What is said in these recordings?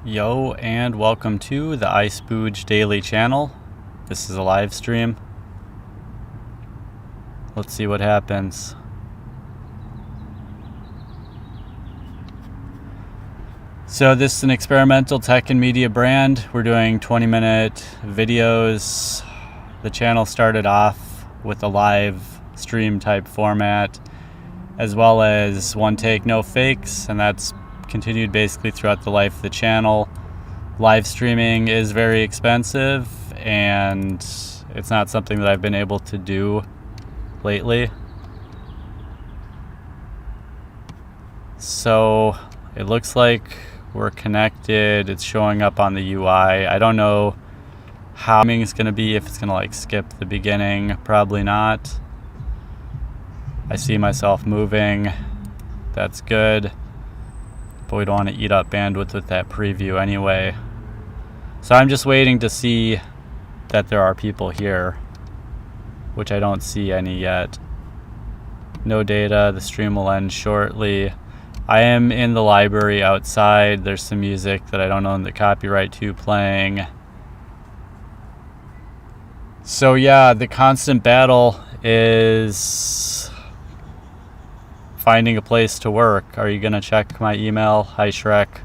Yo, and welcome to the iSpooge daily channel. This is a live stream. Let's see what happens. So this is an experimental tech and media brand. We're doing 20-minute videos. The channel started off with a live stream type format, as well as one take, no fakes, and that's continued basically throughout the life of the channel. Live streaming is very expensive, and it's not something that I've been able to do lately. So it looks like we're connected. It's showing up on the UI. I don't know how it's going to be, if it's going to like skip the beginning. Probably not. I see myself moving. That's good. But we don't want to eat up bandwidth with that preview anyway. So I'm just waiting to see that there are people here, which I don't see any yet. No data. The stream will end shortly. I am in the library outside. There's some music that I don't own the copyright to playing. So yeah, the constant battle is finding a place to work. Are you going to check my email? Hi, Shrek.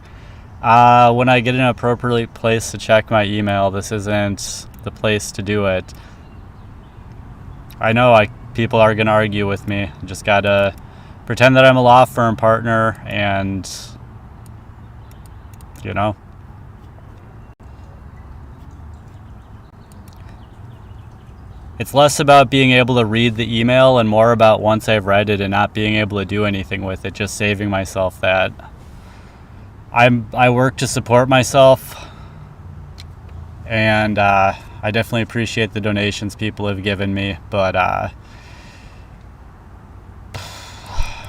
When I get in an appropriate place to check my email, this isn't the place to do it. I know people are going to argue with me. Just got to pretend that I'm a law firm partner and, you know. It's less about being able to read the email and more about once I've read it and not being able to do anything with it, just saving myself that. I work to support myself, and I definitely appreciate the donations people have given me, but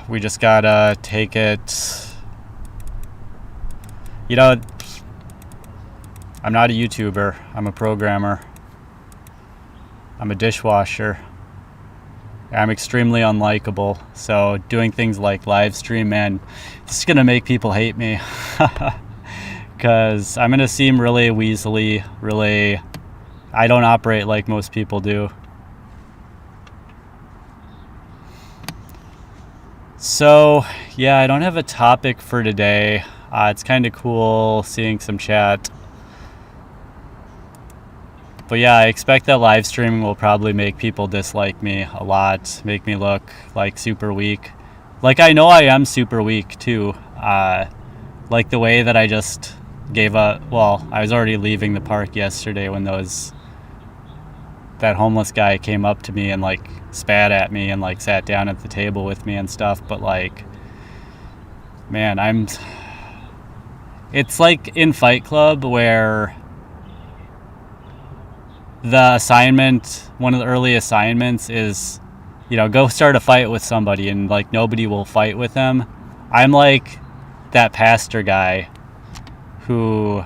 we just gotta take it. You know, I'm not a YouTuber. I'm a programmer. I'm a dishwasher. I'm extremely unlikable. So doing things like live stream, man, this is gonna make people hate me. Because I'm gonna seem really weaselly, really, I don't operate like most people do. So yeah, I don't have a topic for today. It's kind of cool seeing some chat. But yeah, I expect that live streaming will probably make people dislike me a lot, make me look like super weak. Like, I know I am super weak too. Like the way that I just gave up. Well, I was already leaving the park yesterday when that homeless guy came up to me and like spat at me and like sat down at the table with me and stuff. But like, man, it's like in Fight Club where the assignment, one of the early assignments is, you know, go start a fight with somebody, and like nobody will fight with them. I'm like that pastor guy who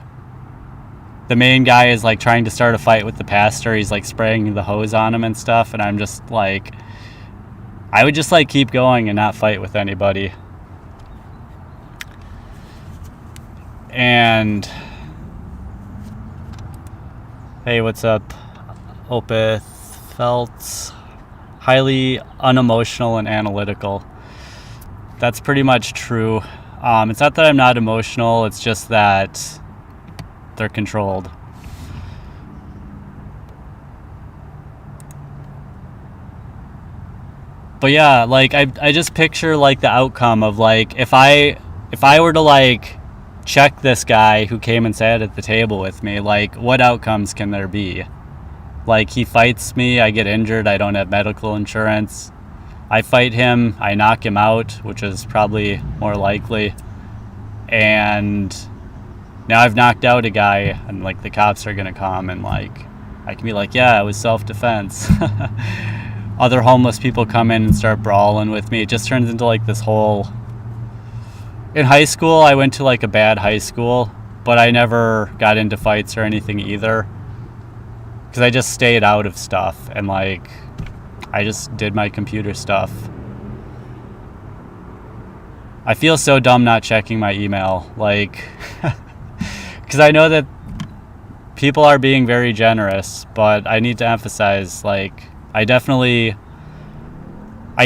the main guy is like trying to start a fight with the pastor. He's like spraying the hose on him and stuff, and I'm just like, I would just like keep going and not fight with anybody. And hey, what's up? OpTH FS, highly unemotional and analytical. That's pretty much true. It's not that I'm not emotional, it's just that they're controlled. But yeah, like I just picture like the outcome of like if I were to like check this guy who came and sat at the table with me, like what outcomes can there be? Like, he fights me, I get injured, I don't have medical insurance. I fight him, I knock him out, which is probably more likely. And now I've knocked out a guy, and like the cops are gonna come, and like I can be like, yeah, it was self-defense. Other homeless people come in and start brawling with me. It just turns into like this whole. In high school, I went to like a bad high school, but I never got into fights or anything either. Because I just stayed out of stuff, and like I just did my computer stuff. I feel so dumb not checking my email. Like, because I know that people are being very generous, but I need to emphasize, like, I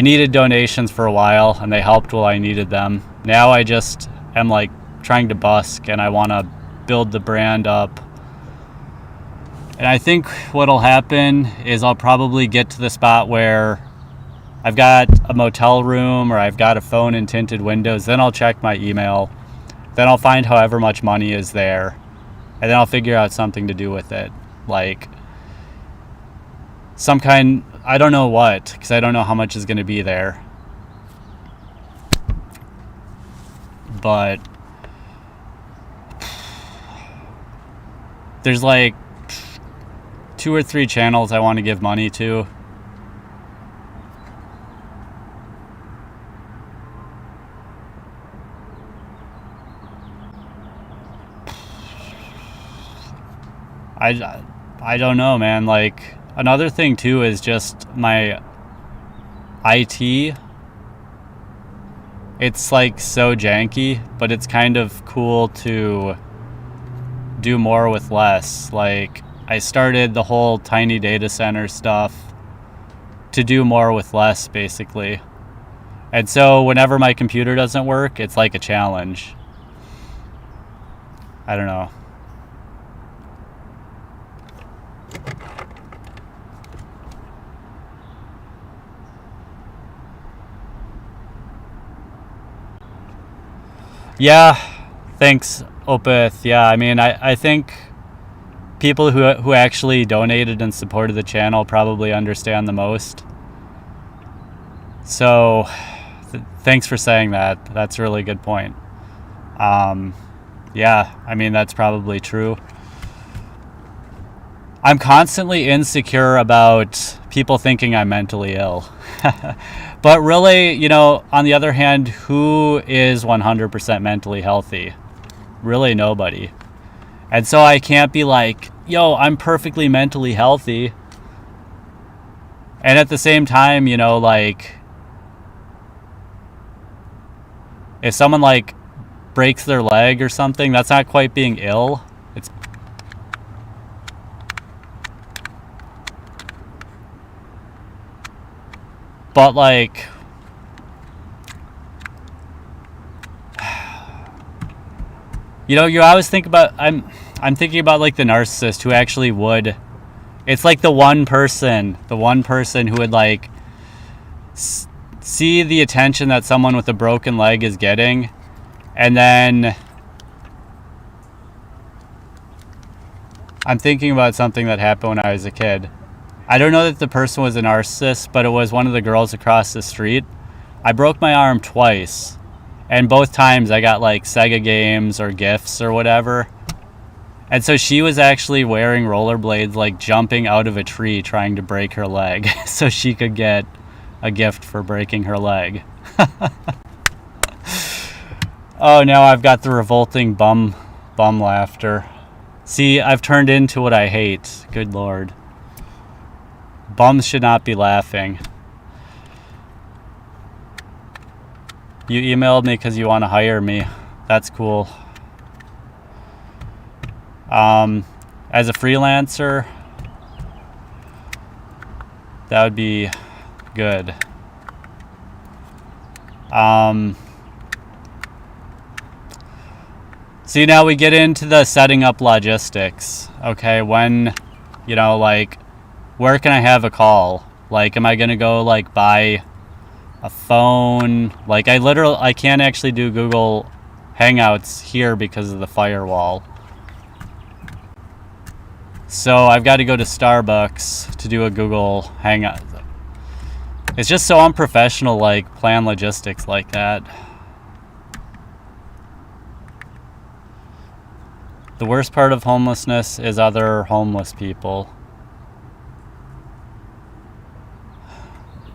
needed donations for a while, and they helped while I needed them. Now I just am, like, trying to busk, and I want to build the brand up. And I think what'll happen is I'll probably get to the spot where I've got a motel room or I've got a phone and tinted windows. Then I'll check my email. Then I'll find however much money is there. And then I'll figure out something to do with it. Like some kind, I don't know what, because I don't know how much is going to be there. But there's like 2 or 3 channels I want to give money to. I don't know, man. Like, another thing too is just my IT. It's like so janky, but it's kind of cool to do more with less. Like, I started the whole tiny data center stuff to do more with less, basically. And so whenever my computer doesn't work, it's like a challenge. I don't know. Yeah, thanks, OpTH. Yeah, I mean, I think people who actually donated and supported the channel probably understand the most. So, thanks for saying that. That's a really good point. Yeah, I mean, that's probably true. I'm constantly insecure about people thinking I'm mentally ill. But really, you know, on the other hand, who is 100% mentally healthy? Really nobody. And so I can't be like, yo, I'm perfectly mentally healthy. And at the same time, you know, like, if someone like breaks their leg or something, that's not quite being ill. It's but like, you know, you always think about, I'm thinking about like the narcissist who actually would, it's like the one person who would like see the attention that someone with a broken leg is getting, and then I'm thinking about something that happened when I was a kid. I don't know that the person was a narcissist, but it was one of the girls across the street. I broke my arm twice, and both times I got like Sega games or gifts or whatever. And so she was actually wearing rollerblades, like jumping out of a tree trying to break her leg so she could get a gift for breaking her leg. Oh, now I've got the revolting bum laughter. See, I've turned into what I hate. Good Lord. Bums should not be laughing. You emailed me because you want to hire me. That's cool. As a freelancer, that would be good. See, now we get into the setting up logistics. Okay, when, you know, like, where can I have a call? Like, am I gonna go like buy a phone? Like, I can't actually do Google Hangouts here because of the firewall. So I've got to go to Starbucks to do a Google Hangout. It's just so unprofessional, like, plan logistics like that. The worst part of homelessness is other homeless people.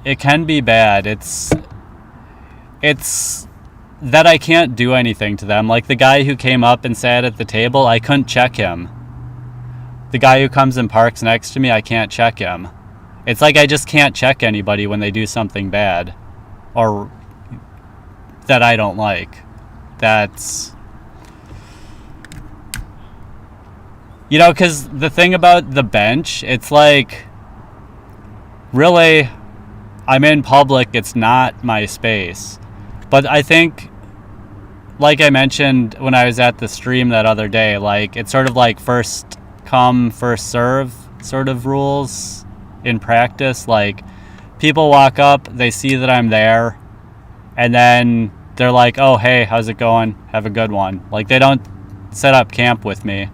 It can be bad. It's that I can't do anything to them. Like the guy who came up and sat at the table, I couldn't check him. The guy who comes and parks next to me, I can't check him. It's like I just can't check anybody when they do something bad or that I don't like. That's You know, because the thing about the bench, it's like, really, I'm in public, it's not my space. But I think, like I mentioned when I was at the stream that other day, like, it's sort of like first come, first serve sort of rules in practice. Like, people walk up, they see that I'm there, and then they're like, oh, hey, how's it going? Have a good one. Like, they don't set up camp with me.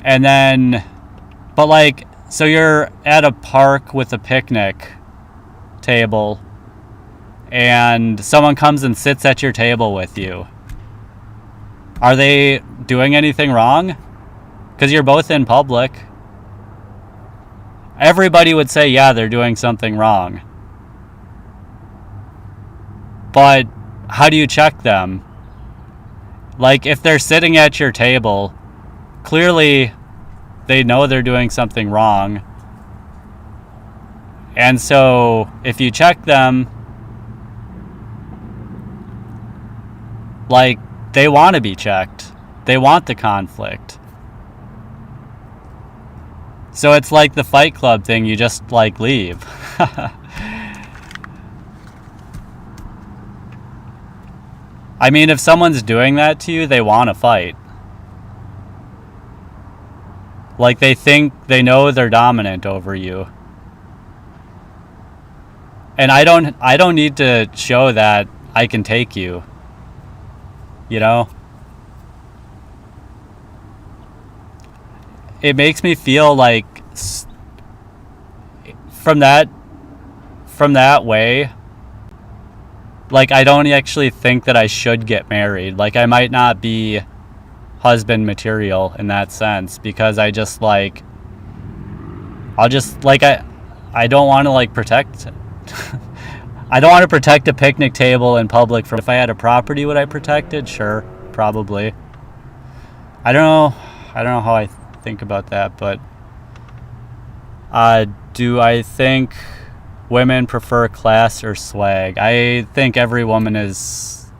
And then, but like, so you're at a park with a picnic table, and someone comes and sits at your table with you. Are they doing anything wrong? Because you're both in public. Everybody would say, yeah, they're doing something wrong. But how do you check them? Like, if they're sitting at your table, clearly they know they're doing something wrong. And so if you check them, like, they want to be checked. They want the conflict. So it's like the Fight Club thing, you just, like, leave. I mean, if someone's doing that to you, they want to fight. Like, they think, they know they're dominant over you. And I don't need to show that I can take you. You know? It makes me feel like from that way, like, I don't actually think that I should get married. Like, I might not be husband material in that sense, because I just, like, I'll just, like, I don't want to, like, protect I don't want to protect a picnic table in public. If I had a property, would I protect it? Sure, probably. I don't know how I think about that, but do I think women prefer class or swag? I think every woman is,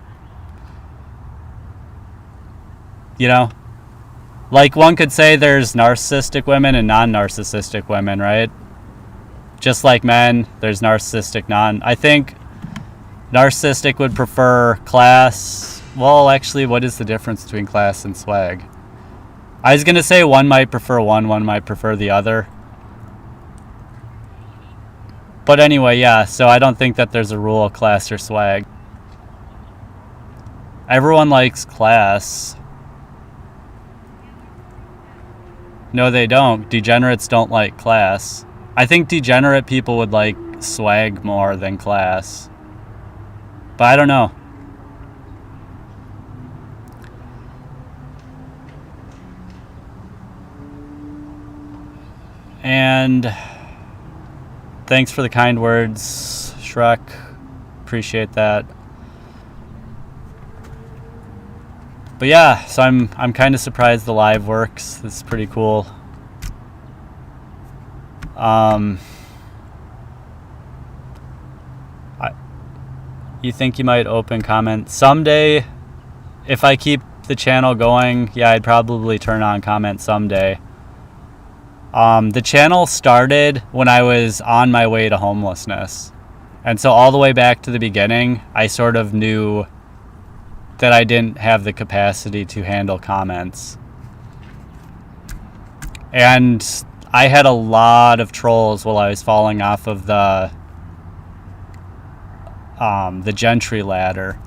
you know, like, one could say there's narcissistic women and non-narcissistic women, right? Just like men, there's narcissistic, I think narcissistic would prefer class. Well, actually, what is the difference between class and swag? I was going to say one might prefer one might prefer the other. But anyway, yeah, so I don't think that there's a rule of class or swag. Everyone likes class. No, they don't. Degenerates don't like class. I think degenerate people would like swag more than class. But I don't know. And thanks for the kind words, Shrek. Appreciate that. But yeah, so I'm kind of surprised the live works. This is pretty cool. You think you might open comments someday? If I keep the channel going, yeah, I'd probably turn on comments someday. The channel started when I was on my way to homelessness. And so all the way back to the beginning, I sort of knew that I didn't have the capacity to handle comments. And I had a lot of trolls while I was falling off of the gentry ladder.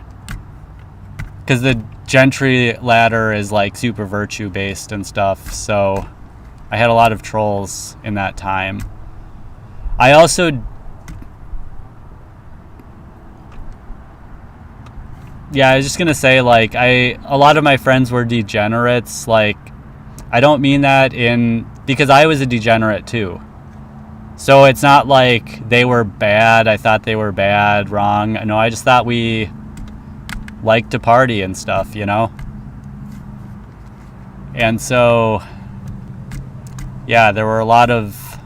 Because the gentry ladder is like super virtue based and stuff, so I had a lot of trolls in that time. I also, yeah, I was just gonna say, like, a lot of my friends were degenerates. Like, I don't mean that because I was a degenerate too. So it's not like they were bad, I thought they were bad, wrong. No, I just thought we liked to party and stuff, you know? And so, yeah, there were a lot of...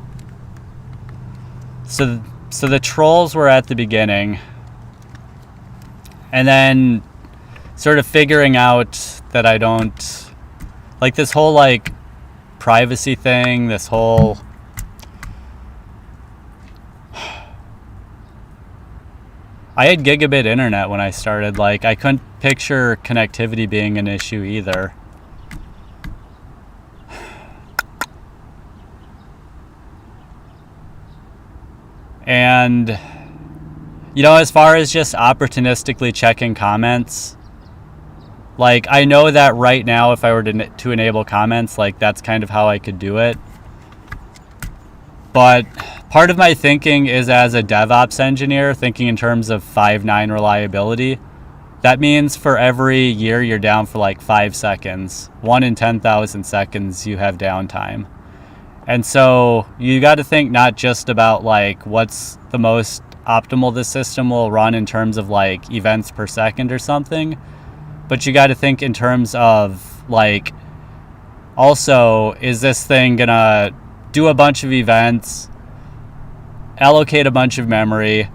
So the trolls were at the beginning. And then sort of figuring out that I don't Like this whole like privacy thing, this whole I had gigabit internet when I started. Like I couldn't picture connectivity being an issue either. And you know, as far as just opportunistically checking comments, like I know that right now if I were to enable comments, like that's kind of how I could do it. But part of my thinking is as a DevOps engineer, thinking in terms of 5.9 reliability. That means for every year you're down for like 5 seconds. 1 in 10,000 seconds you have downtime. And so you got to think not just about like what's the most optimal this system will run in terms of like events per second or something, but you got to think in terms of like, also, is this thing gonna do a bunch of events, allocate a bunch of memory,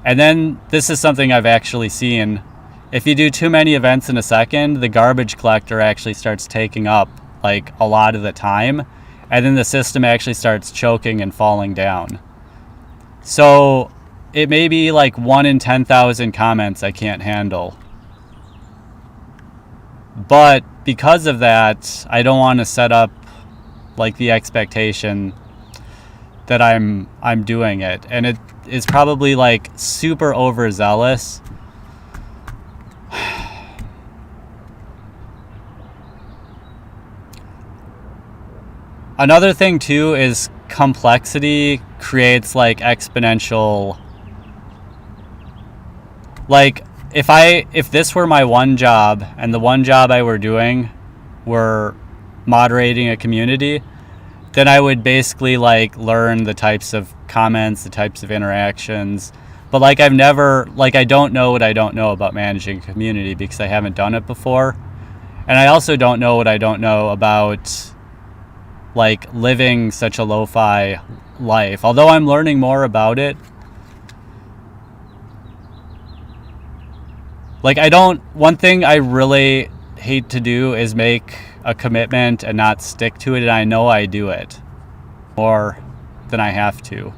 and then this is something I've actually seen. If you do too many events in a second, the garbage collector actually starts taking up like a lot of the time, and then the system actually starts choking and falling down. So it may be like 1 in 10,000 comments I can't handle. But because of that, I don't want to set up like the expectation that I'm doing it. And it is probably like super overzealous. Another thing too is complexity creates like exponential, like if this were my one job and the one job I were doing were moderating a community, then I would basically like learn the types of comments, the types of interactions. But like I don't know what I don't know about managing a community because I haven't done it before. And I also don't know what I don't know about like living such a lo-fi life. Although I'm learning more about it. Like one thing I really hate to do is make a commitment and not stick to it, and I know I do it more than I have to.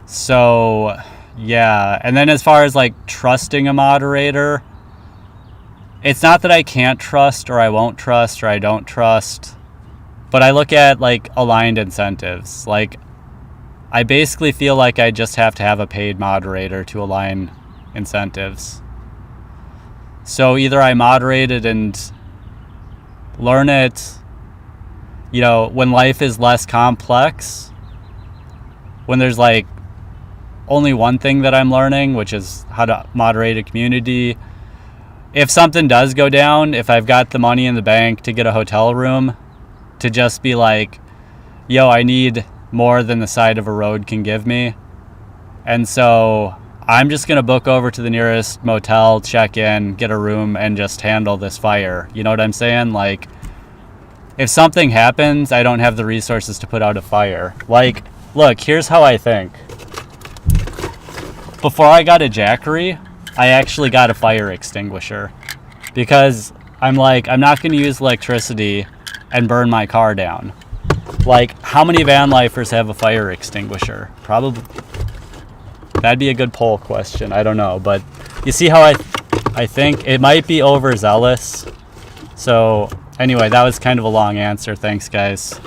So yeah, and then as far as like trusting a moderator, it's not that I can't trust or I won't trust or I don't trust, but I look at like aligned incentives. Like I basically feel like I just have to have a paid moderator to align incentives. So either I moderate it and learn it, you know, when life is less complex, when there's like only one thing that I'm learning, which is how to moderate a community. If something does go down, if I've got the money in the bank to get a hotel room, to just be like, yo, I need more than the side of a road can give me. And so I'm just going to book over to the nearest motel, check in, get a room, and just handle this fire. You know what I'm saying? Like, if something happens, I don't have the resources to put out a fire. Like, look, here's how I think. Before I got a Jackery, I actually got a fire extinguisher. Because I'm like, I'm not going to use electricity and burn my car down. Like, how many van lifers have a fire extinguisher? Probably. That'd be a good poll question. I don't know, but you see how I think it might be overzealous. So anyway, that was kind of a long answer. Thanks, guys.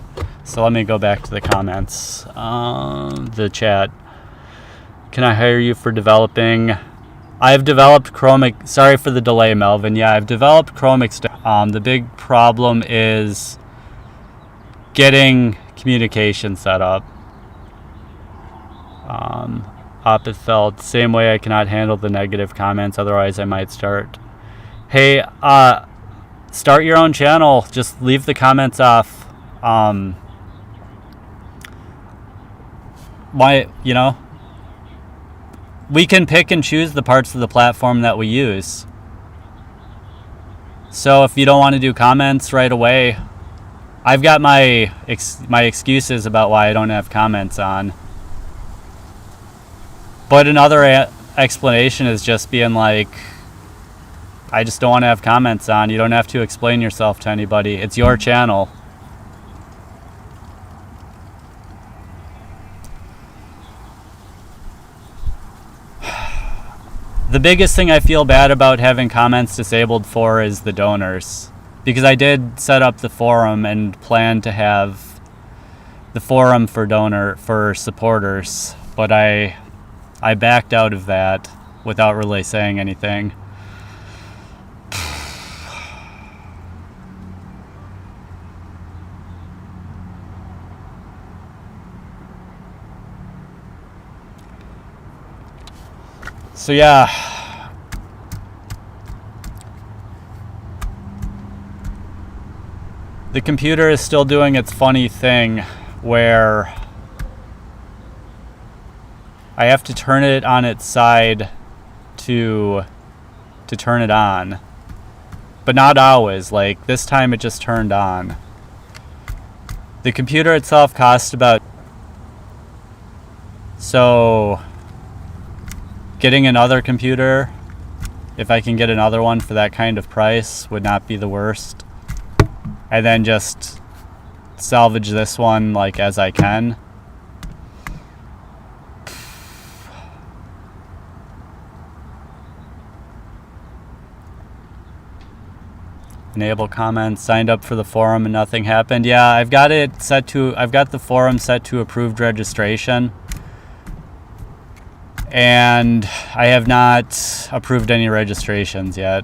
So let me go back to the comments. The chat. Can I hire you for developing? I've developed Chrome. Sorry for the delay, Melvin. Yeah, I've developed Chrome extension. The big problem is getting communication set up. OpTH felt same way. I cannot handle the negative comments, otherwise I might start. Hey, start your own channel. Just leave the comments off. You know, we can pick and choose the parts of the platform that we use. So if you don't want to do comments right away, I've got my excuses about why I don't have comments on. But another explanation is just being like, I just don't want to have comments on. You don't have to explain yourself to anybody. It's your channel. The biggest thing I feel bad about having comments disabled for is the donors. Because I did set up the forum and plan to have the forum for supporters, but I backed out of that without really saying anything. So yeah, the computer is still doing its funny thing where I have to turn it on its side to turn it on, but not always. Like this time it just turned on. The computer itself cost about, so getting another computer, if I can get another one for that kind of price, would not be the worst. And then just salvage this one like as I can. Enable comments, signed up for the forum and nothing happened. Yeah, I've got the forum set to approved registration. And I have not approved any registrations yet.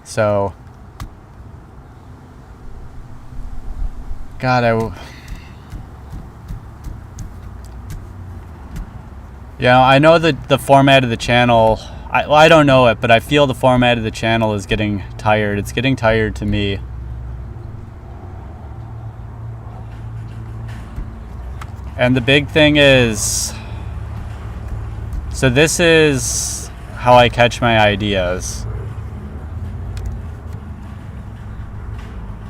So, God, I know that the format of the channel, I don't know it, but I feel the format of the channel is getting tired. It's getting tired to me. And the big thing is, so this is how I catch my ideas.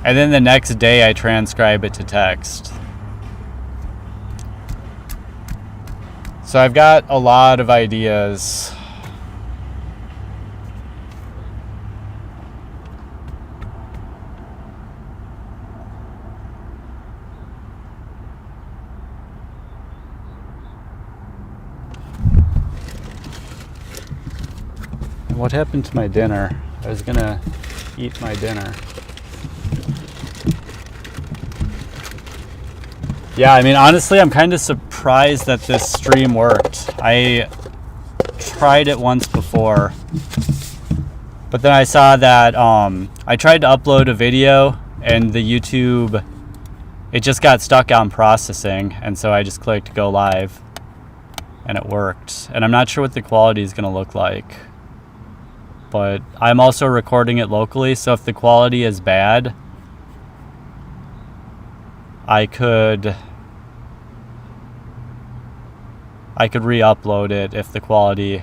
And then the next day I transcribe it to text. So I've got a lot of ideas. What happened to my dinner? I was gonna eat my dinner. Yeah, I mean, honestly, I'm kind of surprised that this stream worked. I tried it once before, but then I saw that I tried to upload a video and the YouTube, it just got stuck on processing, and so I just clicked go live and it worked. And I'm not sure what the quality is gonna look like, but I'm also recording it locally, so if the quality is bad, I could re-upload it if the quality,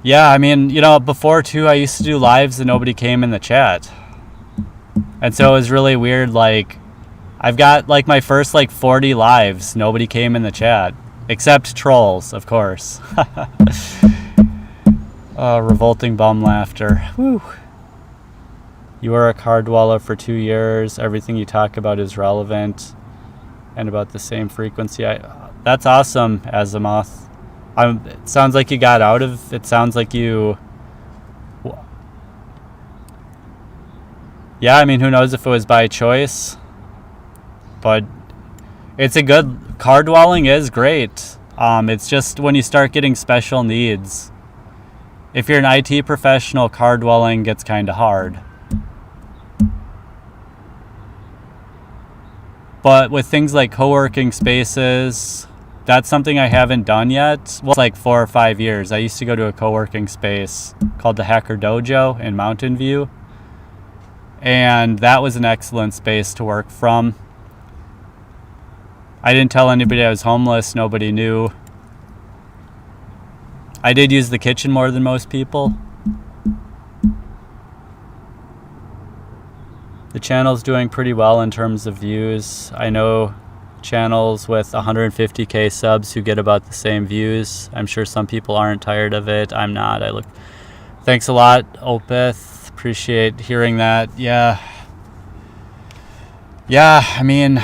Yeah, I mean, before too, I used to do lives and nobody came in the chat. And so it was really weird, like, I've got, like, my first, 40 lives, nobody came in the chat. Except trolls, of course. Revolting bum laughter. Whew. You are a car dweller for 2 years. Everything you talk about is relevant and about the same frequency. That's awesome, Azimuth. It sounds like you got out of it. Sounds like you... Yeah, I mean, who knows if it was by choice. But it's a good... Car dwelling is great. It's just when you start getting special needs. If you're an IT professional, car dwelling gets kind of hard. But with things like co-working spaces, that's something I haven't done yet. Well, it's like 4 or 5 years. I used to go to a co-working space called the Hacker Dojo in Mountain View. And that was an excellent space to work from. I didn't tell anybody I was homeless. Nobody knew. I did use the kitchen more than most people. The channel's doing pretty well in terms of views. I know channels with 150k subs who get about the same views. I'm sure some people aren't tired of it. I'm not. Thanks a lot, OpTH. Appreciate hearing that. Yeah, I mean,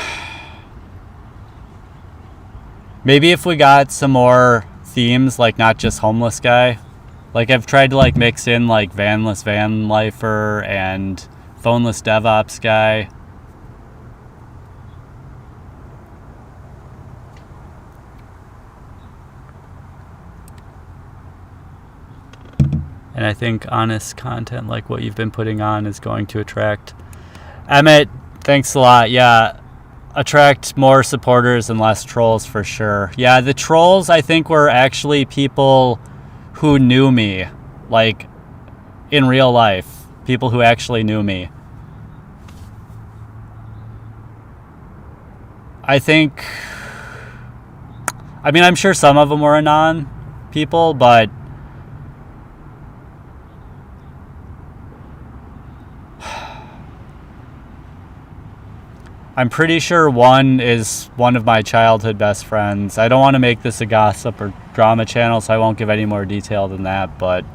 maybe if we got some more themes, like not just homeless guy. Like I've tried to like mix in like vanless van lifer and phoneless DevOps guy. And I think honest content like what you've been putting on is going to attract. Emmett, thanks a lot. Yeah, attract more supporters and less trolls for sure. Yeah, the trolls I think were actually people who knew me, like in real life. People who actually knew me. I mean, I'm sure some of them were anon people, but I'm pretty sure one is one of my childhood best friends. I don't want to make this a gossip or drama channel, so I won't give any more detail than that, but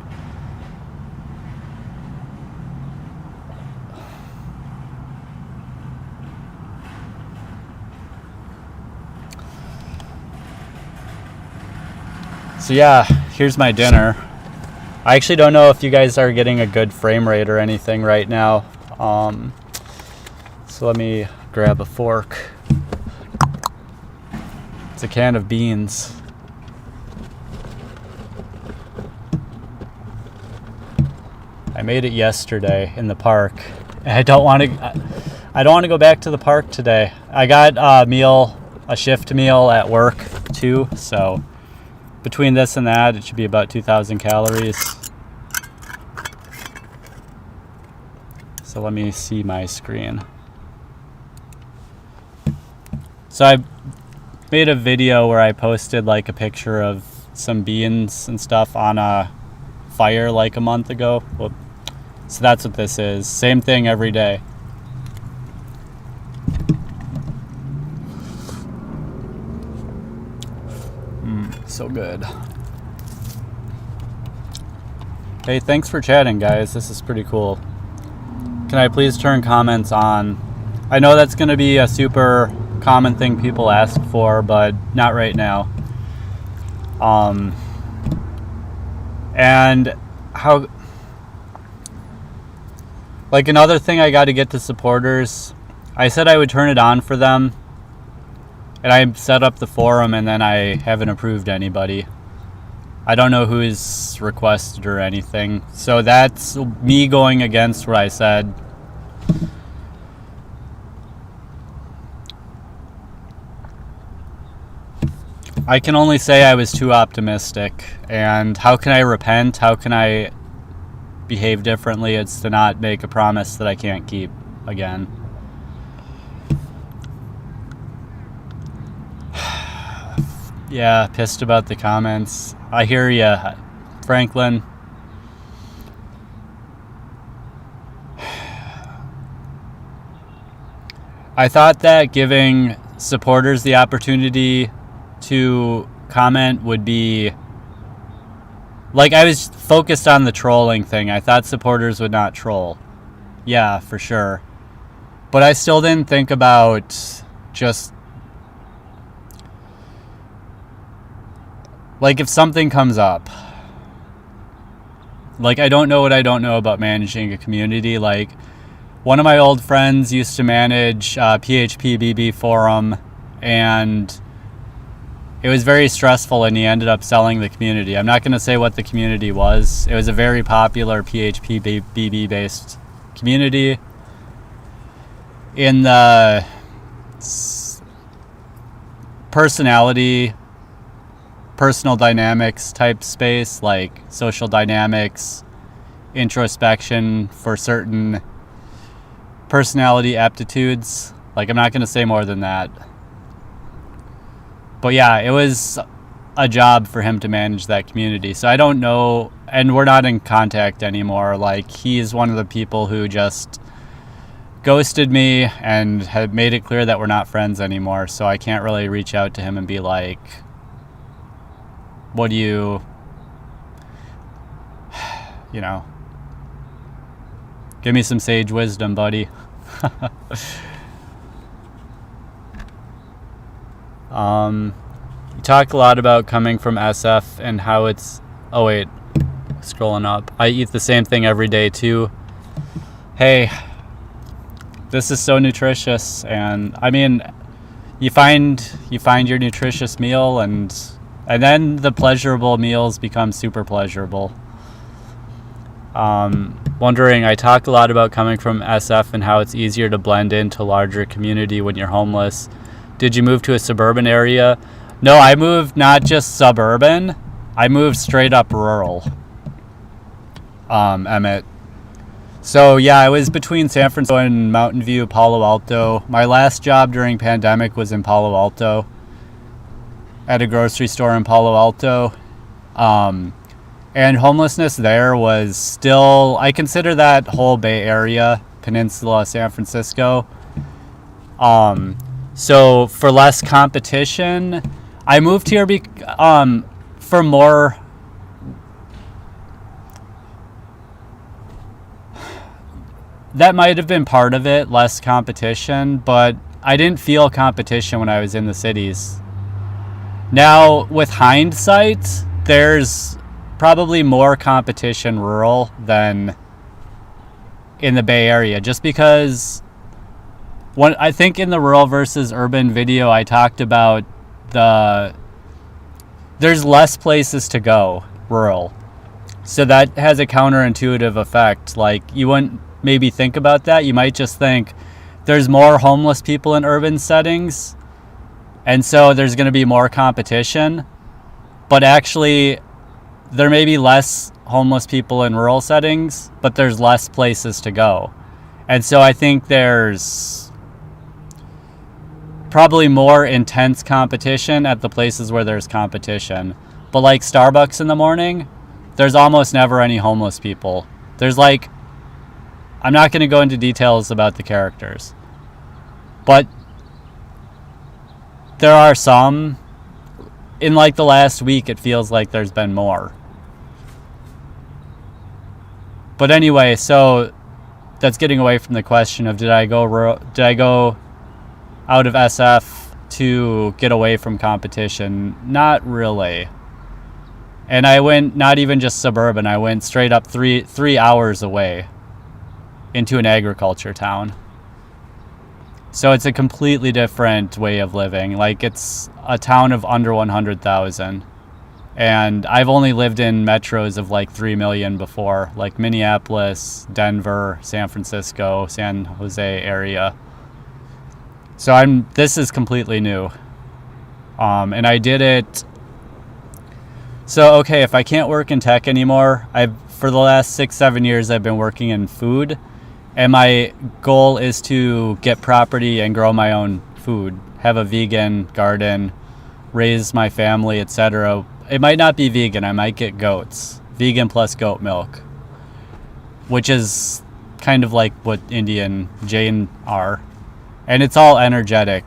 so yeah, here's my dinner. I actually don't know if you guys are getting a good frame rate or anything right now. So let me grab a fork. It's a can of beans. I made it yesterday in the park. And I don't want to go back to the park today. I got a shift meal at work too, so between this and that, it should be about 2,000 calories. So let me see my screen. So I made a video where I posted like a picture of some beans and stuff on a fire like a month ago. Whoop. So that's what this is. Same thing every day. So good. Hey, thanks for chatting, guys. This is pretty cool. Can I please turn comments on? I know that's going to be a super common thing people ask for, but not right now. And how, like another thing I got to get to supporters, I said I would turn it on for them, and I set up the forum, and then I haven't approved anybody. I don't know who's requested or anything. So that's me going against what I said. I can only say I was too optimistic. And how can I repent? How can I behave differently? It's to not make a promise that I can't keep again. Yeah, pissed about the comments. I hear ya, Franklin. I thought that giving supporters the opportunity to comment would be, like, I was focused on the trolling thing. I thought supporters would not troll. Yeah, for sure. But I still didn't think about just, like, if something comes up, like, I don't know what I don't know about managing a community. Like, one of my old friends used to manage PHP BB forum, and it was very stressful, and he ended up selling the community. I'm not going to say what the community was. It was a very popular PHP BB based community in the personal dynamics type space, like social dynamics, introspection for certain personality aptitudes. Like, I'm not going to say more than that. But yeah, it was a job for him to manage that community. So I don't know, and we're not in contact anymore. Like, he's one of the people who just ghosted me and had made it clear that we're not friends anymore, so I can't really reach out to him and be like, what do you know, give me some sage wisdom, buddy. You talk a lot about coming from SF and how it's, oh wait, scrolling up, I eat the same thing every day too. Hey, this is so nutritious, and I mean, you find your nutritious meal, and then the pleasurable meals become super pleasurable. Wondering, I talk a lot about coming from SF and how it's easier to blend into larger community when you're homeless. Did you move to a suburban area? No, I moved not just suburban, I moved straight up rural. Emmett. So yeah, I was between San Francisco and Mountain View, Palo Alto. My last job during pandemic was in Palo Alto, at a grocery store in Palo Alto. And homelessness there was still, I consider that whole Bay Area, Peninsula, San Francisco. So for less competition, I moved here for more, that might have been part of it, less competition, but I didn't feel competition when I was in the cities. Now, with hindsight, there's probably more competition rural than in the Bay Area, just because I think in the rural versus urban video, I talked about there's less places to go rural. So that has a counterintuitive effect. Like, you wouldn't maybe think about that. You might just think there's more homeless people in urban settings, and so there's going to be more competition. But actually, there may be less homeless people in rural settings, but there's less places to go. And so I think there's probably more intense competition at the places where there's competition. But like Starbucks in the morning, there's almost never any homeless people. There's like, I'm not going to go into details about the characters, but there are some. In like the last week, it feels like there's been more. But anyway, so that's getting away from the question of did I go out of SF to get away from competition? Not really. And I went not even just suburban. I went straight up three hours away into an agriculture town. So it's a completely different way of living. Like, it's a town of under 100,000. And I've only lived in metros of like 3 million before, like Minneapolis, Denver, San Francisco, San Jose area. So this is completely new. And I did it. So, okay, if I can't work in tech anymore, for the last 6-7 years, I've been working in food. And my goal is to get property and grow my own food, have a vegan garden, raise my family, etc. It might not be vegan. I might get goats. Vegan plus goat milk, which is kind of like what Indian Jain are. And it's all energetic.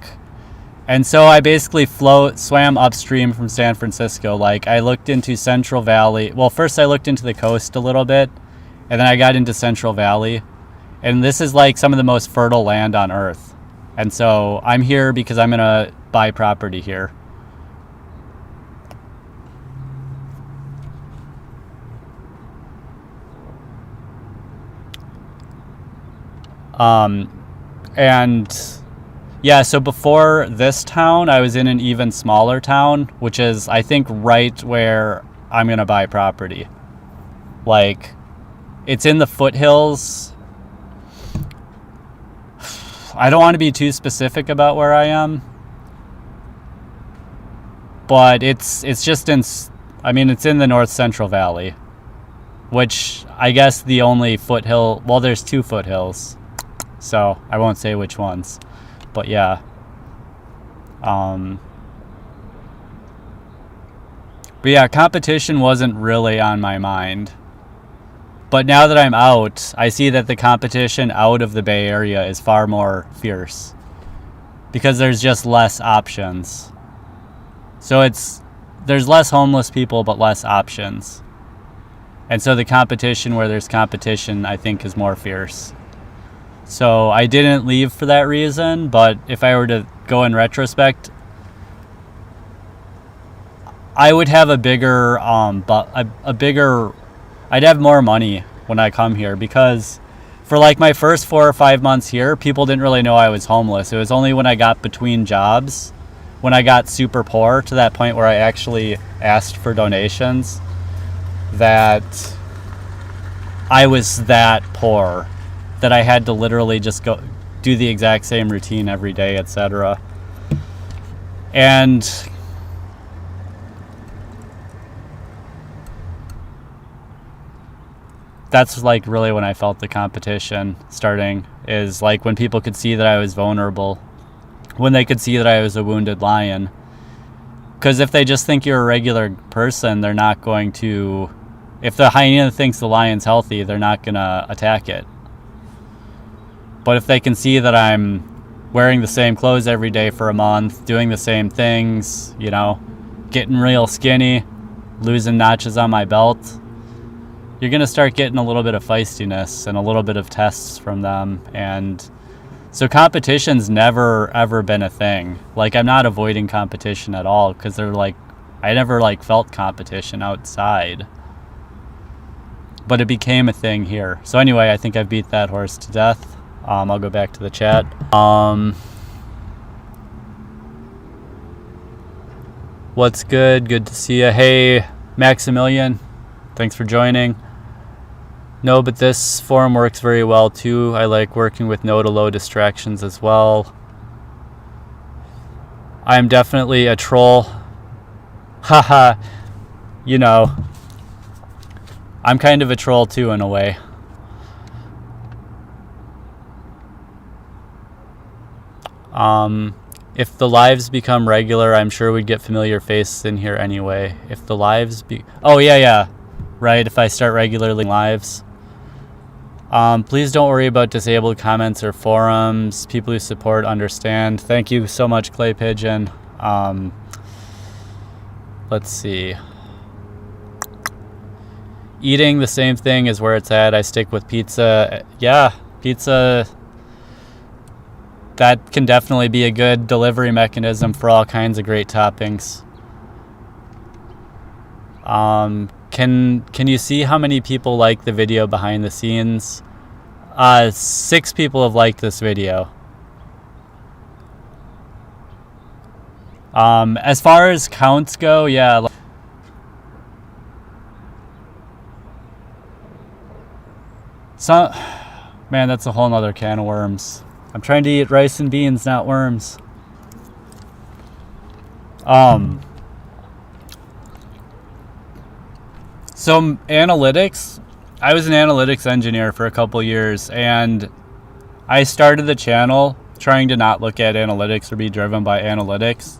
And so I basically swam upstream from San Francisco. Like, I looked into Central Valley. Well, first I looked into the coast a little bit, and then I got into Central Valley. And this is like some of the most fertile land on earth. And so I'm here because I'm going to buy property here. And yeah, so before this town, I was in an even smaller town, which is, I think, right where I'm going to buy property. Like, it's in the foothills. I don't want to be too specific about where I am, but it's just it's in the North Central Valley, which I guess the only foothill, well, there's 2 foothills, so I won't say which ones, but yeah. But yeah, competition wasn't really on my mind, But now that I'm out, I see that the competition out of the Bay Area is far more fierce because there's just less options. So there's less homeless people but less options. And so the competition where there's competition, I think, is more fierce. So I didn't leave for that reason, but if I were to go in retrospect, I would have a bigger, I'd have more money when I come here, because for like my first 4 or 5 months here, people didn't really know I was homeless. It was only when I got between jobs, when I got super poor to that point where I actually asked for donations, that I was that poor that I had to literally just go do the exact same routine every day, etc. And that's like really when I felt the competition starting, is like when people could see that I was vulnerable, when they could see that I was a wounded lion. Because if they just think you're a regular person, they're not going to, if the hyena thinks the lion's healthy, they're not going to attack it. But if they can see that I'm wearing the same clothes every day for a month, doing the same things, you know, getting real skinny, losing notches on my belt, you're going to start getting a little bit of feistiness and a little bit of tests from them. And so competition's never ever been a thing. Like, I'm not avoiding competition at all, because they're like, I never like felt competition outside, but it became a thing here. So anyway, I think I've beat that horse to death. I'll go back to the chat. What's good? Good to see you. Hey, Maximilian, thanks for joining. No, but this forum works very well too. I like working with no to low distractions as well. I'm definitely a troll. Haha. You know, I'm kind of a troll too in a way. If the lives become regular, I'm sure we'd get familiar faces in here anyway. If the lives oh yeah, right, if I start regularly lives. Please don't worry about disabled comments or forums. People who support understand. Thank you so much, Clay Pigeon. Let's see. Eating the same thing is where it's at. I stick with pizza. Yeah, pizza, that can definitely be a good delivery mechanism for all kinds of great toppings. Can you see how many people like the video behind the scenes? 6 people have liked this video. As far as counts go, yeah. So, man, that's a whole nother can of worms. I'm trying to eat rice and beans, not worms. So analytics, I was an analytics engineer for a couple years, and I started the channel trying to not look at analytics or be driven by analytics.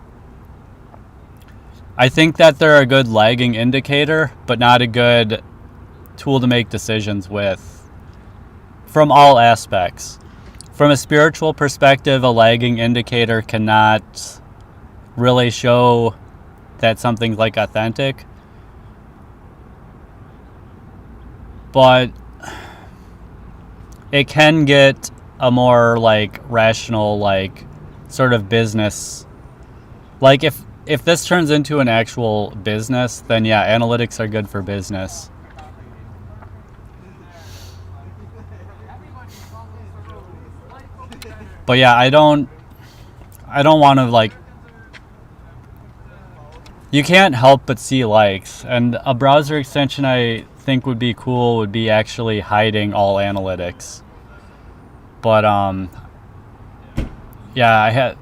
I think that they're a good lagging indicator, but not a good tool to make decisions with, from all aspects. From a spiritual perspective, a lagging indicator cannot really show that something's like authentic. But it can get a more like rational, like sort of business. Like if this turns into an actual business, then yeah, analytics are good for business. But yeah, I don't want to like, you can't help but see likes, and a browser extension I think would be cool would be actually hiding all analytics. But yeah,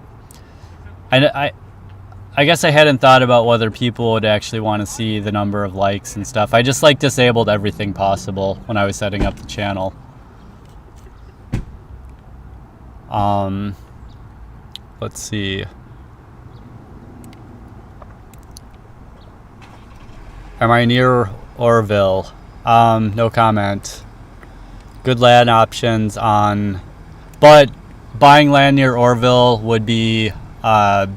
I guess I hadn't thought about whether people would actually want to see the number of likes and stuff. I just like disabled everything possible when I was setting up the channel. Let's see. Am I near Orville? No comment. Good land options on, but buying land near Orville would be, I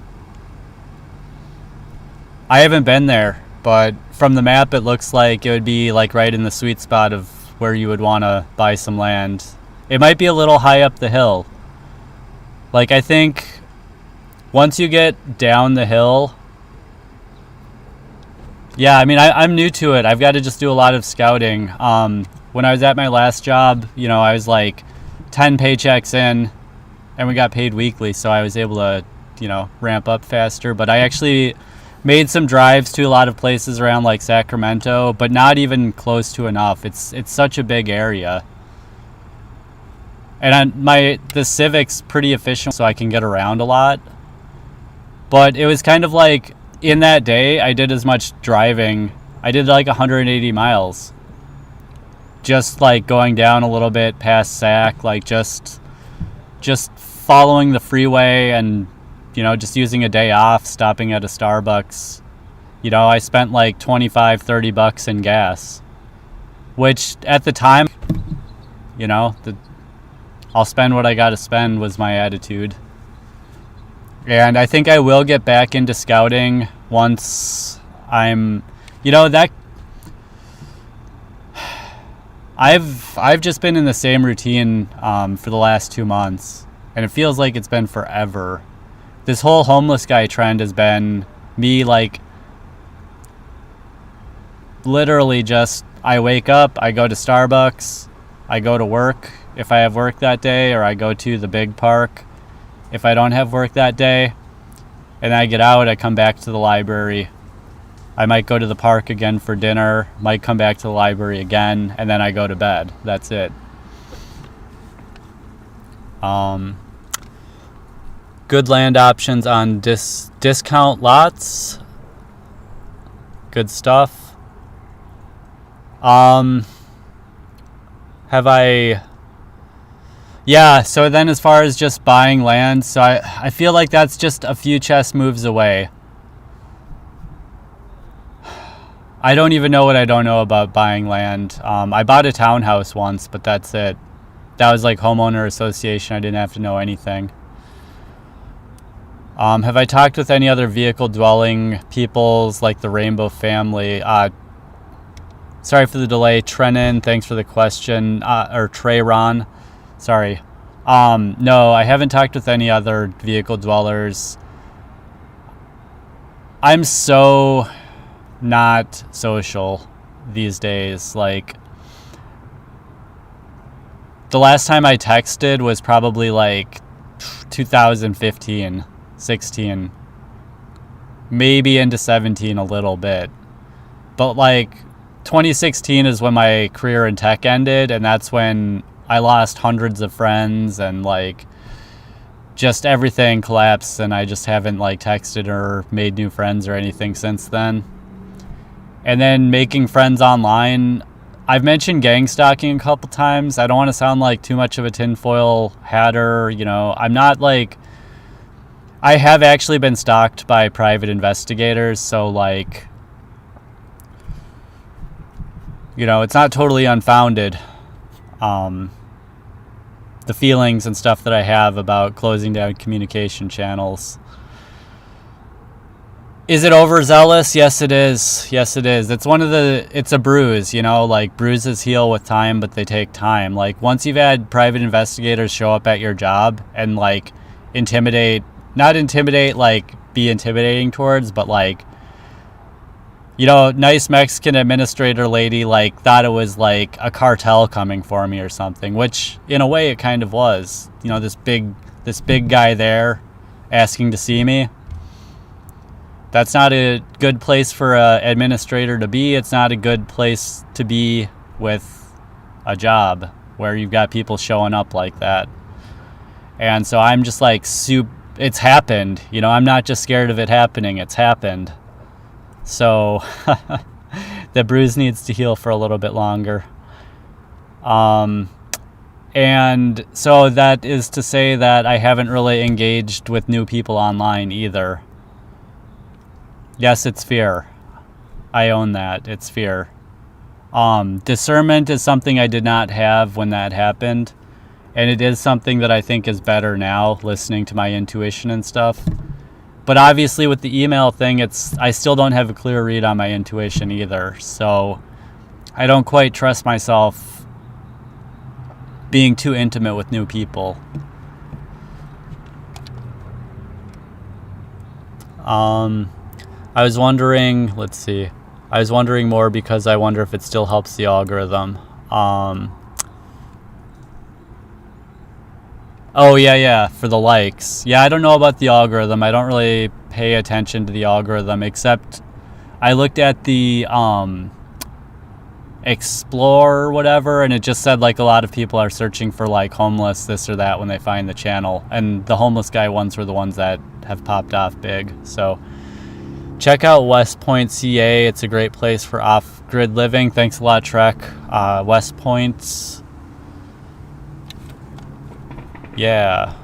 haven't been there, but from the map it looks like it would be like right in the sweet spot of where you would want to buy some land. It might be a little high up the hill. Like, I think once you get down the hill, yeah, I mean, I'm new to it. I've got to just do a lot of scouting. When I was at my last job, you know, I was like 10 paychecks in, and we got paid weekly, so I was able to, you know, ramp up faster. But I actually made some drives to a lot of places around like Sacramento, but not even close to enough. It's such a big area. And the Civic's pretty efficient, so I can get around a lot. But it was kind of like, in that day, I did as much driving. I did like 180 miles. Just like going down a little bit past Sac, like just following the freeway and, you know, just using a day off, stopping at a Starbucks. You know, I spent like $25-30 in gas, which at the time, you know, I'll spend what I gotta spend was my attitude. And I think I will get back into scouting once I'm, you know, that I've just been in the same routine for the last 2 months, and it feels like it's been forever. This whole homeless guy trend has been me, like, literally just, I wake up, I go to Starbucks, I go to work if I have work that day, or I go to the big park if I don't have work that day, and I get out, I come back to the library. I might go to the park again for dinner, might come back to the library again, and then I go to bed. That's it. Good land options on discount lots. Good stuff. Have I... Yeah, so then as far as just buying land, so I feel like that's just a few chess moves away. I don't even know what I don't know about buying land. I bought a townhouse once, but that's it. That was like homeowner association. I didn't have to know anything. Have I talked with any other vehicle dwelling peoples like the Rainbow family? Sorry for the delay. Trenin, thanks for the question. Or Treyron. Sorry. No, I haven't talked with any other vehicle dwellers. I'm so not social these days. Like, the last time I texted was probably like 2015, 16, maybe into 17 a little bit. But like 2016 is when my career in tech ended, and that's when I lost hundreds of friends, and like just everything collapsed, and I just haven't like texted or made new friends or anything since then. And then making friends online, I've mentioned gang stalking a couple times. I don't want to sound like too much of a tinfoil hatter, you know. I'm not like, I have actually been stalked by private investigators, so like, you know, it's not totally unfounded. The feelings and stuff that I have about closing down communication channels. Is it overzealous? Yes, it is. Yes, it is. It's it's a bruise, you know, like bruises heal with time, but they take time. Like, once you've had private investigators show up at your job and like not intimidate, like be intimidating towards, but like, you know, nice Mexican administrator lady like thought it was like a cartel coming for me or something, which in a way it kind of was. You know, this big guy there asking to see me. That's not a good place for an administrator to be. It's not a good place to be with a job where you've got people showing up like that. And so I'm just like, it's happened. You know, I'm not just scared of it happening. It's happened. So the bruise needs to heal for a little bit longer. And so that is to say that I haven't really engaged with new people online either. Yes, it's fear. I own that. It's fear. Discernment is something I did not have when that happened. And it is something that I think is better now, listening to my intuition and stuff. But obviously with the email thing, I still don't have a clear read on my intuition either. So I don't quite trust myself being too intimate with new people. I was wondering, let's see. I was wondering more because I wonder if it still helps the algorithm. Oh, yeah, for the likes. Yeah, I don't know about the algorithm. I don't really pay attention to the algorithm, except I looked at the Explore or whatever, and it just said like a lot of people are searching for like homeless this or that when they find the channel. And the homeless guy ones were the ones that have popped off big. So check out West Point, CA. It's a great place for off-grid living. Thanks a lot, Trek. West Point. Yeah.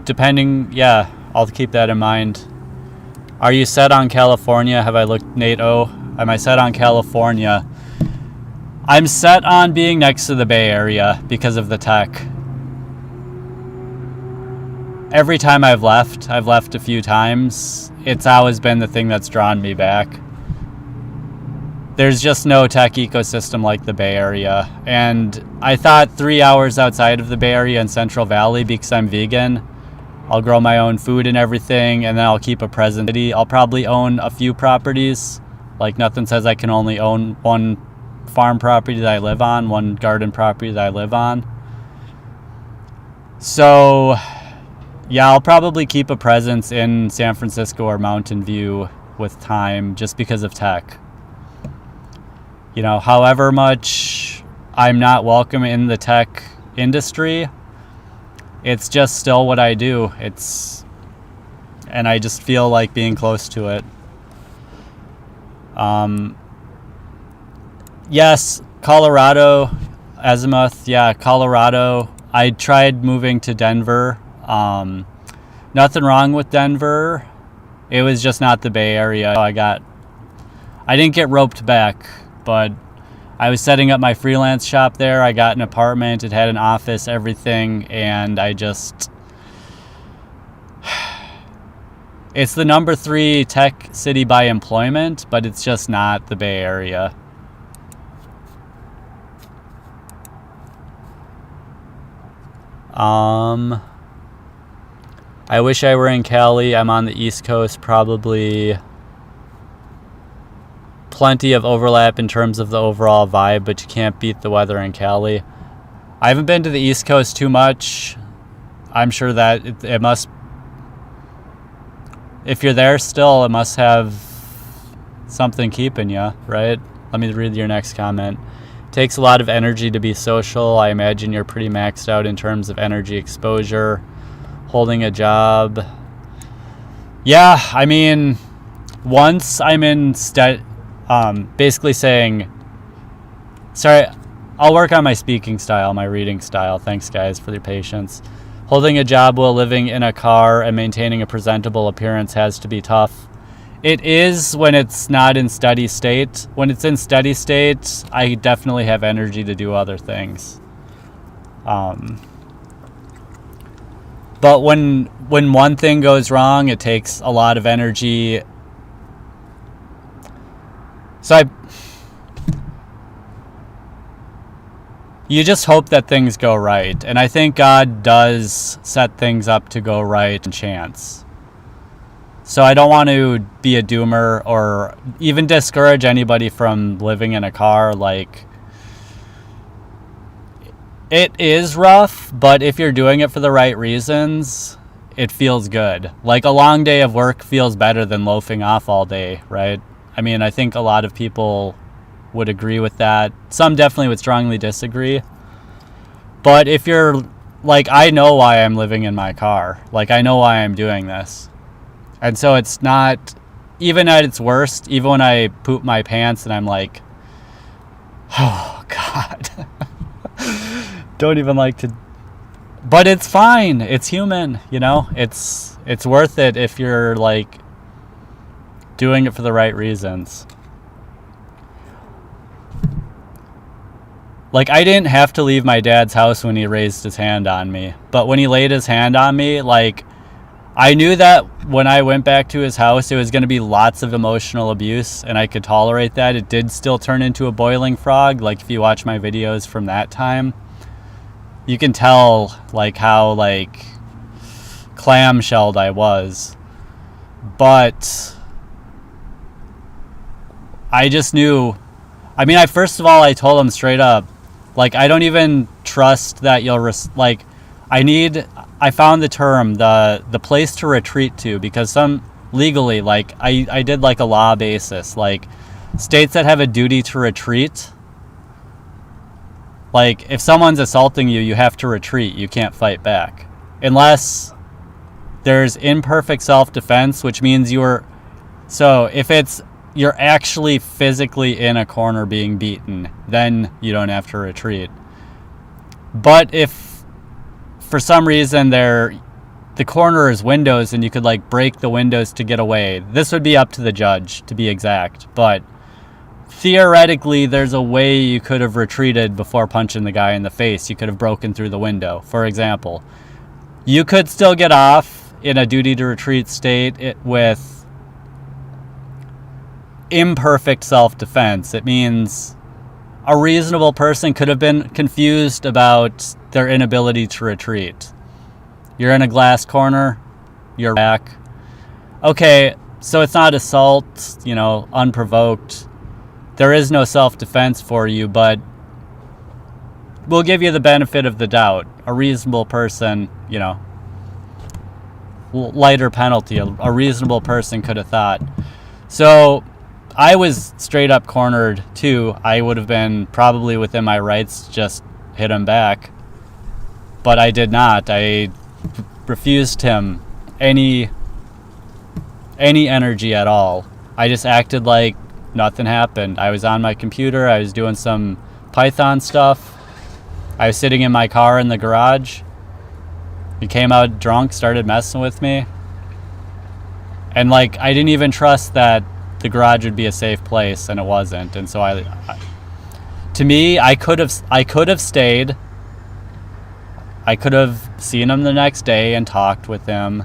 Depending, yeah, I'll keep that in mind. Are you set on California? Have I looked, NATO? Am I set on California? I'm set on being next to the Bay Area because of the tech. Every time I've left a few times, it's always been the thing that's drawn me back. There's just no tech ecosystem like the Bay Area. And I thought 3 hours outside of the Bay Area in Central Valley, because I'm vegan, I'll grow my own food and everything, and then I'll keep a presence. I'll probably own a few properties. Like nothing says I can only own one farm property that I live on, one garden property that I live on. So yeah, I'll probably keep a presence in San Francisco or Mountain View with time just because of tech. You know, however much I'm not welcome in the tech industry, it's just still what I do. And I just feel like being close to it. Yes, Colorado, Azimuth, yeah, Colorado. I tried moving to Denver. Nothing wrong with Denver. It was just not the Bay Area. I didn't get roped back, but I was setting up my freelance shop there. I got an apartment. It had an office, everything, and it's the number 3 tech city by employment, but it's just not the Bay Area. I wish I were in Cali. I'm on the East Coast, probably plenty of overlap in terms of the overall vibe, but you can't beat the weather in Cali. I haven't been to the East Coast too much. I'm sure that it must, if you're there still, it must have something keeping you, right? Let me read your next comment. Takes a lot of energy to be social. I imagine you're pretty maxed out in terms of energy exposure. Holding a job. Yeah, I mean, once I'm in basically saying, sorry, I'll work on my speaking style, my reading style. Thanks, guys, for your patience. Holding a job while living in a car and maintaining a presentable appearance has to be tough. It is when it's not in steady state. When it's in steady state, I definitely have energy to do other things. But when one thing goes wrong, it takes a lot of energy. So you just hope that things go right. And I think God does set things up to go right in chance. So I don't want to be a doomer or even discourage anybody from living in a car. Like, it is rough, but if you're doing it for the right reasons, it feels good. Like, a long day of work feels better than loafing off all day, right? I mean, I think a lot of people would agree with that. Some definitely would strongly disagree. But if you're, like, I know why I'm living in my car. Like, I know why I'm doing this. And so it's not, even at its worst, even when I poop my pants and I'm like, oh, God. Don't even like to, but it's fine. It's human, you know? It's worth it if you're like, doing it for the right reasons. Like, I didn't have to leave my dad's house when he raised his hand on me. But when he laid his hand on me, like, I knew that when I went back to his house, it was going to be lots of emotional abuse, and I could tolerate that. It did still turn into a boiling frog. Like, if you watch my videos from that time, you can tell, like, how, like, clamshelled I was. But I just knew. I mean, first of all, I told him straight up, like, I don't even trust that you'll, like, I found the term, the place to retreat to, because some, legally, like, I did, like, a law basis, like, states that have a duty to retreat, like, if someone's assaulting you, you have to retreat, you can't fight back, unless there's imperfect self-defense, which means so if you're actually physically in a corner being beaten, then you don't have to retreat. But if for some reason the corner is windows and you could, like, break the windows to get away, this would be up to the judge, to be exact. But theoretically, there's a way you could have retreated before punching the guy in the face. You could have broken through the window, for example. You could still get off in a duty to retreat state with imperfect self-defense. It means a reasonable person could have been confused about their inability to retreat. You're in a glass corner, you're back. Okay, so it's not assault, unprovoked. There is no self-defense for you, but we'll give you the benefit of the doubt. A reasonable person, lighter penalty, a reasonable person could have thought. So I was straight up cornered too. I would have been probably within my rights to just hit him back, but I did not. I refused him any energy at all. I just acted like nothing happened. I was on my computer. I was doing some Python stuff. I was sitting in my car in the garage. He came out drunk, started messing with me. And, like, I didn't even trust that the garage would be a safe place, and it wasn't. And so to me, I could have stayed. I could have seen him the next day and talked with him,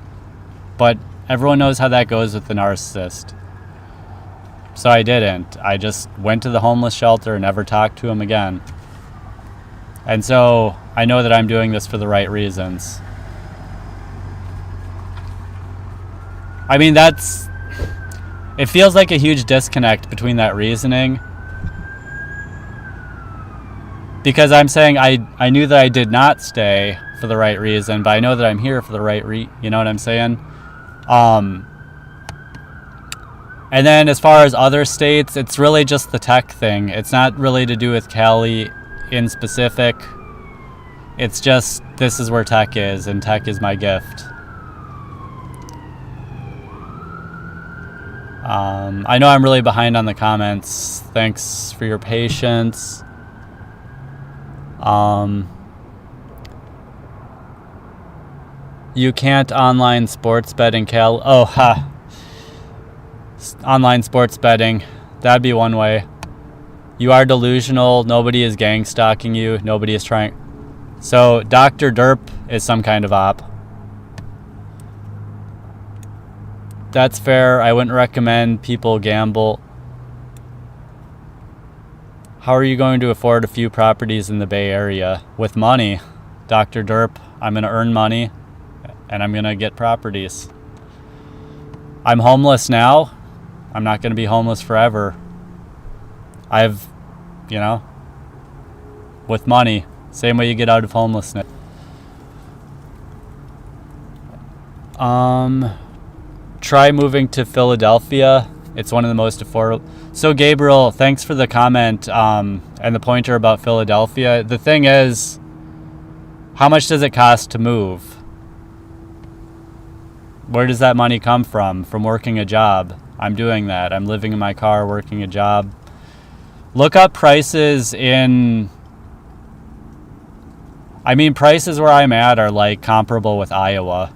but everyone knows how that goes with the narcissist. So I didn't. I just went to the homeless shelter and never talked to him again. And so I know that I'm doing this for the right reasons. I mean, it feels like a huge disconnect between that reasoning, because I'm saying I knew that I did not stay for the right reason, but I know that I'm here for the right you know what I'm saying? And then as far as other states, it's really just the tech thing. It's not really to do with Cali in specific. It's just, this is where tech is, and tech is my gift. I know I'm really behind on the comments. Thanks for your patience. You can't online sports bet in Cal. Oh, ha. Online sports betting. That'd be one way. You are delusional. Nobody is gang stalking you. Nobody is trying. So Dr. Derp is some kind of op. That's fair. I wouldn't recommend people gamble. How are you going to afford a few properties in the Bay Area? With money, Dr. Derp. I'm going to earn money, and I'm going to get properties. I'm homeless now. I'm not going to be homeless forever. With money. Same way you get out of homelessness. Try moving to Philadelphia. It's one of the most affordable. So Gabriel, thanks for the comment and the pointer about Philadelphia. The thing is, how much does it cost to move? Where does that money come from? From working a job. I'm doing that. I'm living in my car, working a job. Look up prices prices where I'm at are like comparable with Iowa.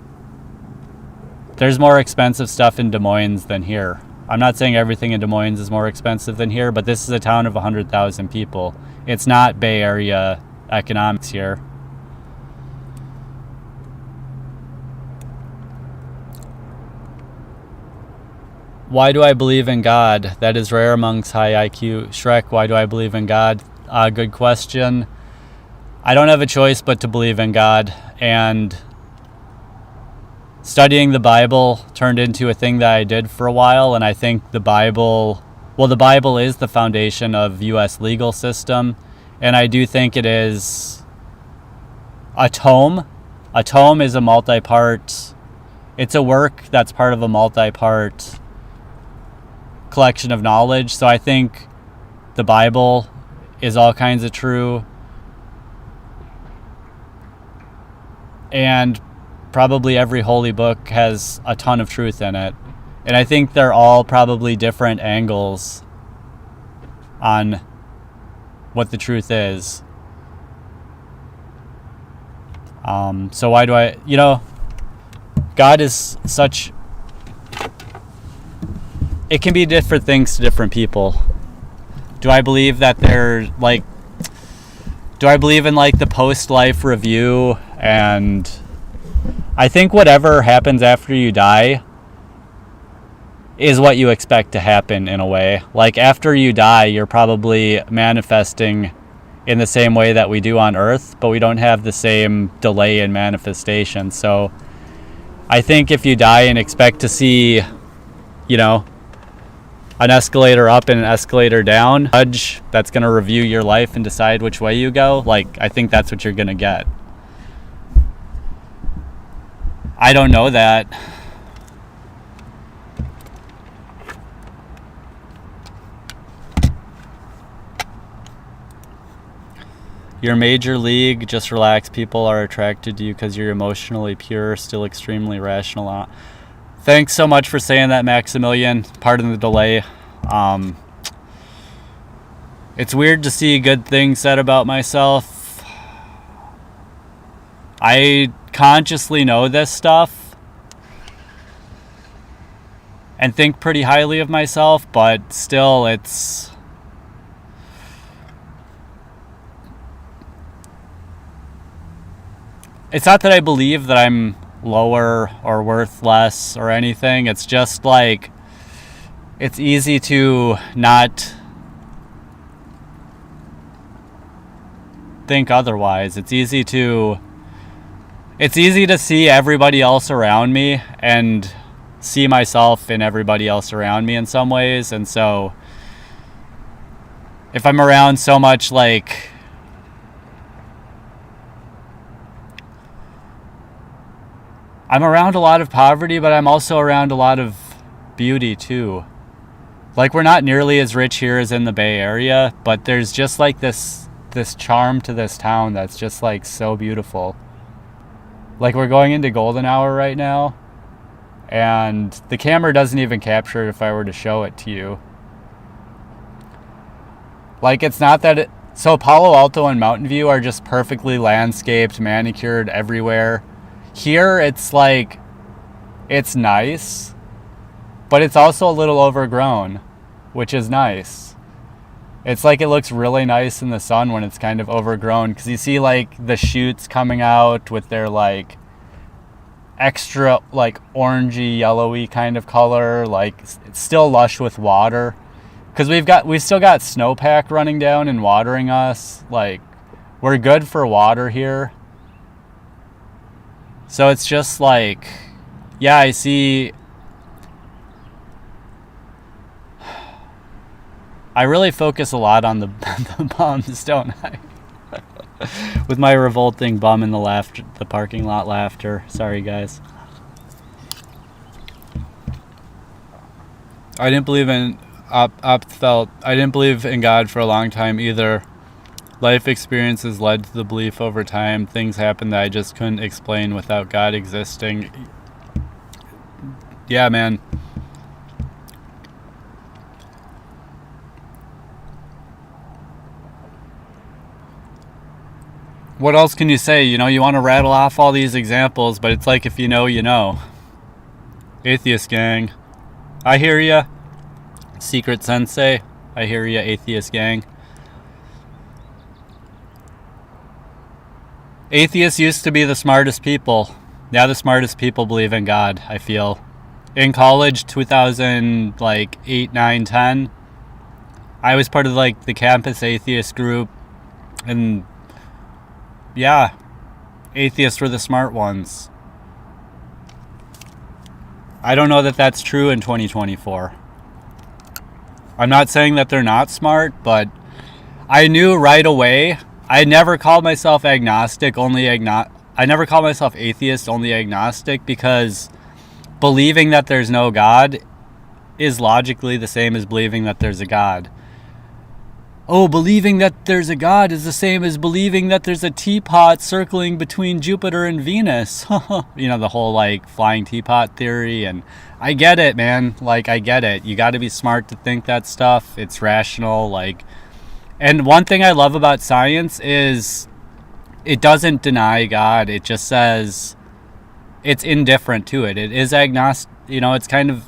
There's more expensive stuff in Des Moines than here. I'm not saying everything in Des Moines is more expensive than here, but this is a town of 100,000 people. It's not Bay Area economics here. Why do I believe in God? That is rare amongst high IQ. Shrek, why do I believe in God? Good question. I don't have a choice but to believe in God, and studying the Bible turned into a thing that I did for a while, and I think the Bible is the foundation of U.S. legal system, and I do think it is a tome. A tome is a multi-part, it's a work that's part of a multi-part collection of knowledge, so I think the Bible is all kinds of true, and probably every holy book has a ton of truth in it. And I think they're all probably different angles on what the truth is. So why do I, God is such, it can be different things to different people. Do I believe that do I believe in the post-life review? And I think whatever happens after you die is what you expect to happen in a way. After you die, you're probably manifesting in the same way that we do on Earth, but we don't have the same delay in manifestation. So I think if you die and expect to see, an escalator up and an escalator down, judge that's going to review your life and decide which way you go, I think that's what you're going to get. I don't know that. You're major league, just relax. People are attracted to you because you're emotionally pure, still extremely rational. Thanks so much for saying that, Maximilian. Pardon the delay. It's weird to see good things said about myself. I consciously know this stuff and think pretty highly of myself, but still it's not that I believe that I'm lower or worth less or anything. It's just it's easy to not think otherwise. It's easy to see everybody else around me and see myself in everybody else around me in some ways. And so if I'm around so much I'm around a lot of poverty, but I'm also around a lot of beauty too. We're not nearly as rich here as in the Bay Area, but there's just this charm to this town that's just so beautiful. We're going into golden hour right now, and the camera doesn't even capture it if I were to show it to you. It's not that so Palo Alto and Mountain View are just perfectly landscaped, manicured everywhere. Here it's it's nice, but it's also a little overgrown, which is nice. It's it looks really nice in the sun when it's kind of overgrown, because you see the shoots coming out with their extra orangey yellowy kind of color. It's still lush with water, because we've still got snowpack running down and watering us. We're good for water here. So it's just yeah, I see. I really focus a lot on the bums, don't I? With my revolting bum in the parking lot laughter. Sorry, guys. I didn't believe in OpTH. I didn't believe in God for a long time either. Life experiences led to the belief over time. Things happened that I just couldn't explain without God existing. Yeah, man. What else can you say? You want to rattle off all these examples, but it's if you know, you know. Atheist gang. I hear ya. Secret Sensei, I hear ya, atheist gang. Atheists used to be the smartest people. Now the smartest people believe in God, I feel. In college, 2008, 9, 10, I was part of like the campus atheist group, and yeah, atheists were the smart ones. I don't know that that's true in 2024. I'm not saying that they're not smart, but I knew right away. I never called myself agnostic, I never called myself atheist, only agnostic, because believing that there's no God is logically the same as believing that there's a God. Oh, believing that there's a God is the same as believing that there's a teapot circling between Jupiter and Venus. You know, the whole like flying teapot theory. And I get it, man. Like, I get it. You got to be smart to think that stuff. It's rational. Like, and one thing I love about science is it doesn't deny God. It just says it's indifferent to it. It is agnostic. You know, it's kind of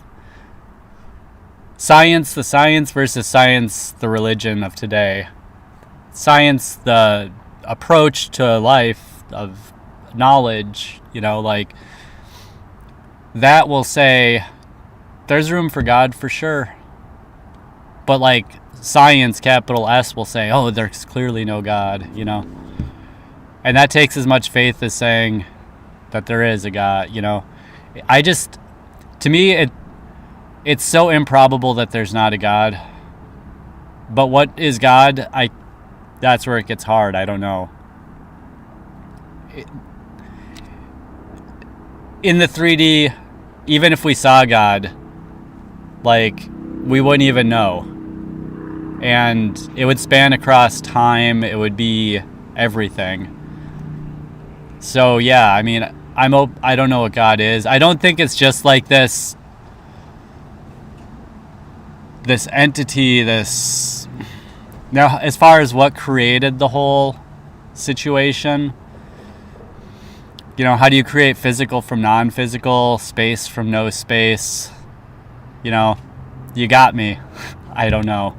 science, the science versus science, the religion of today. Science, the approach to life of knowledge, you know, like that will say there's room for God for sure. But like science, capital S, will say, oh, there's clearly no God, you know. And that takes as much faith as saying that there is a God, you know. To me, it's so improbable that there's not a God. But what is God? That's where it gets hard. I don't know. In the 3D, even if we saw God, like, we wouldn't even know. And it would span across time. It would be everything. So yeah, I mean, I don't know what God is. I don't think it's just like this entity, now as far as what created the whole situation, you know, how do you create physical from non-physical, space from no space? You know, you got me. I don't know.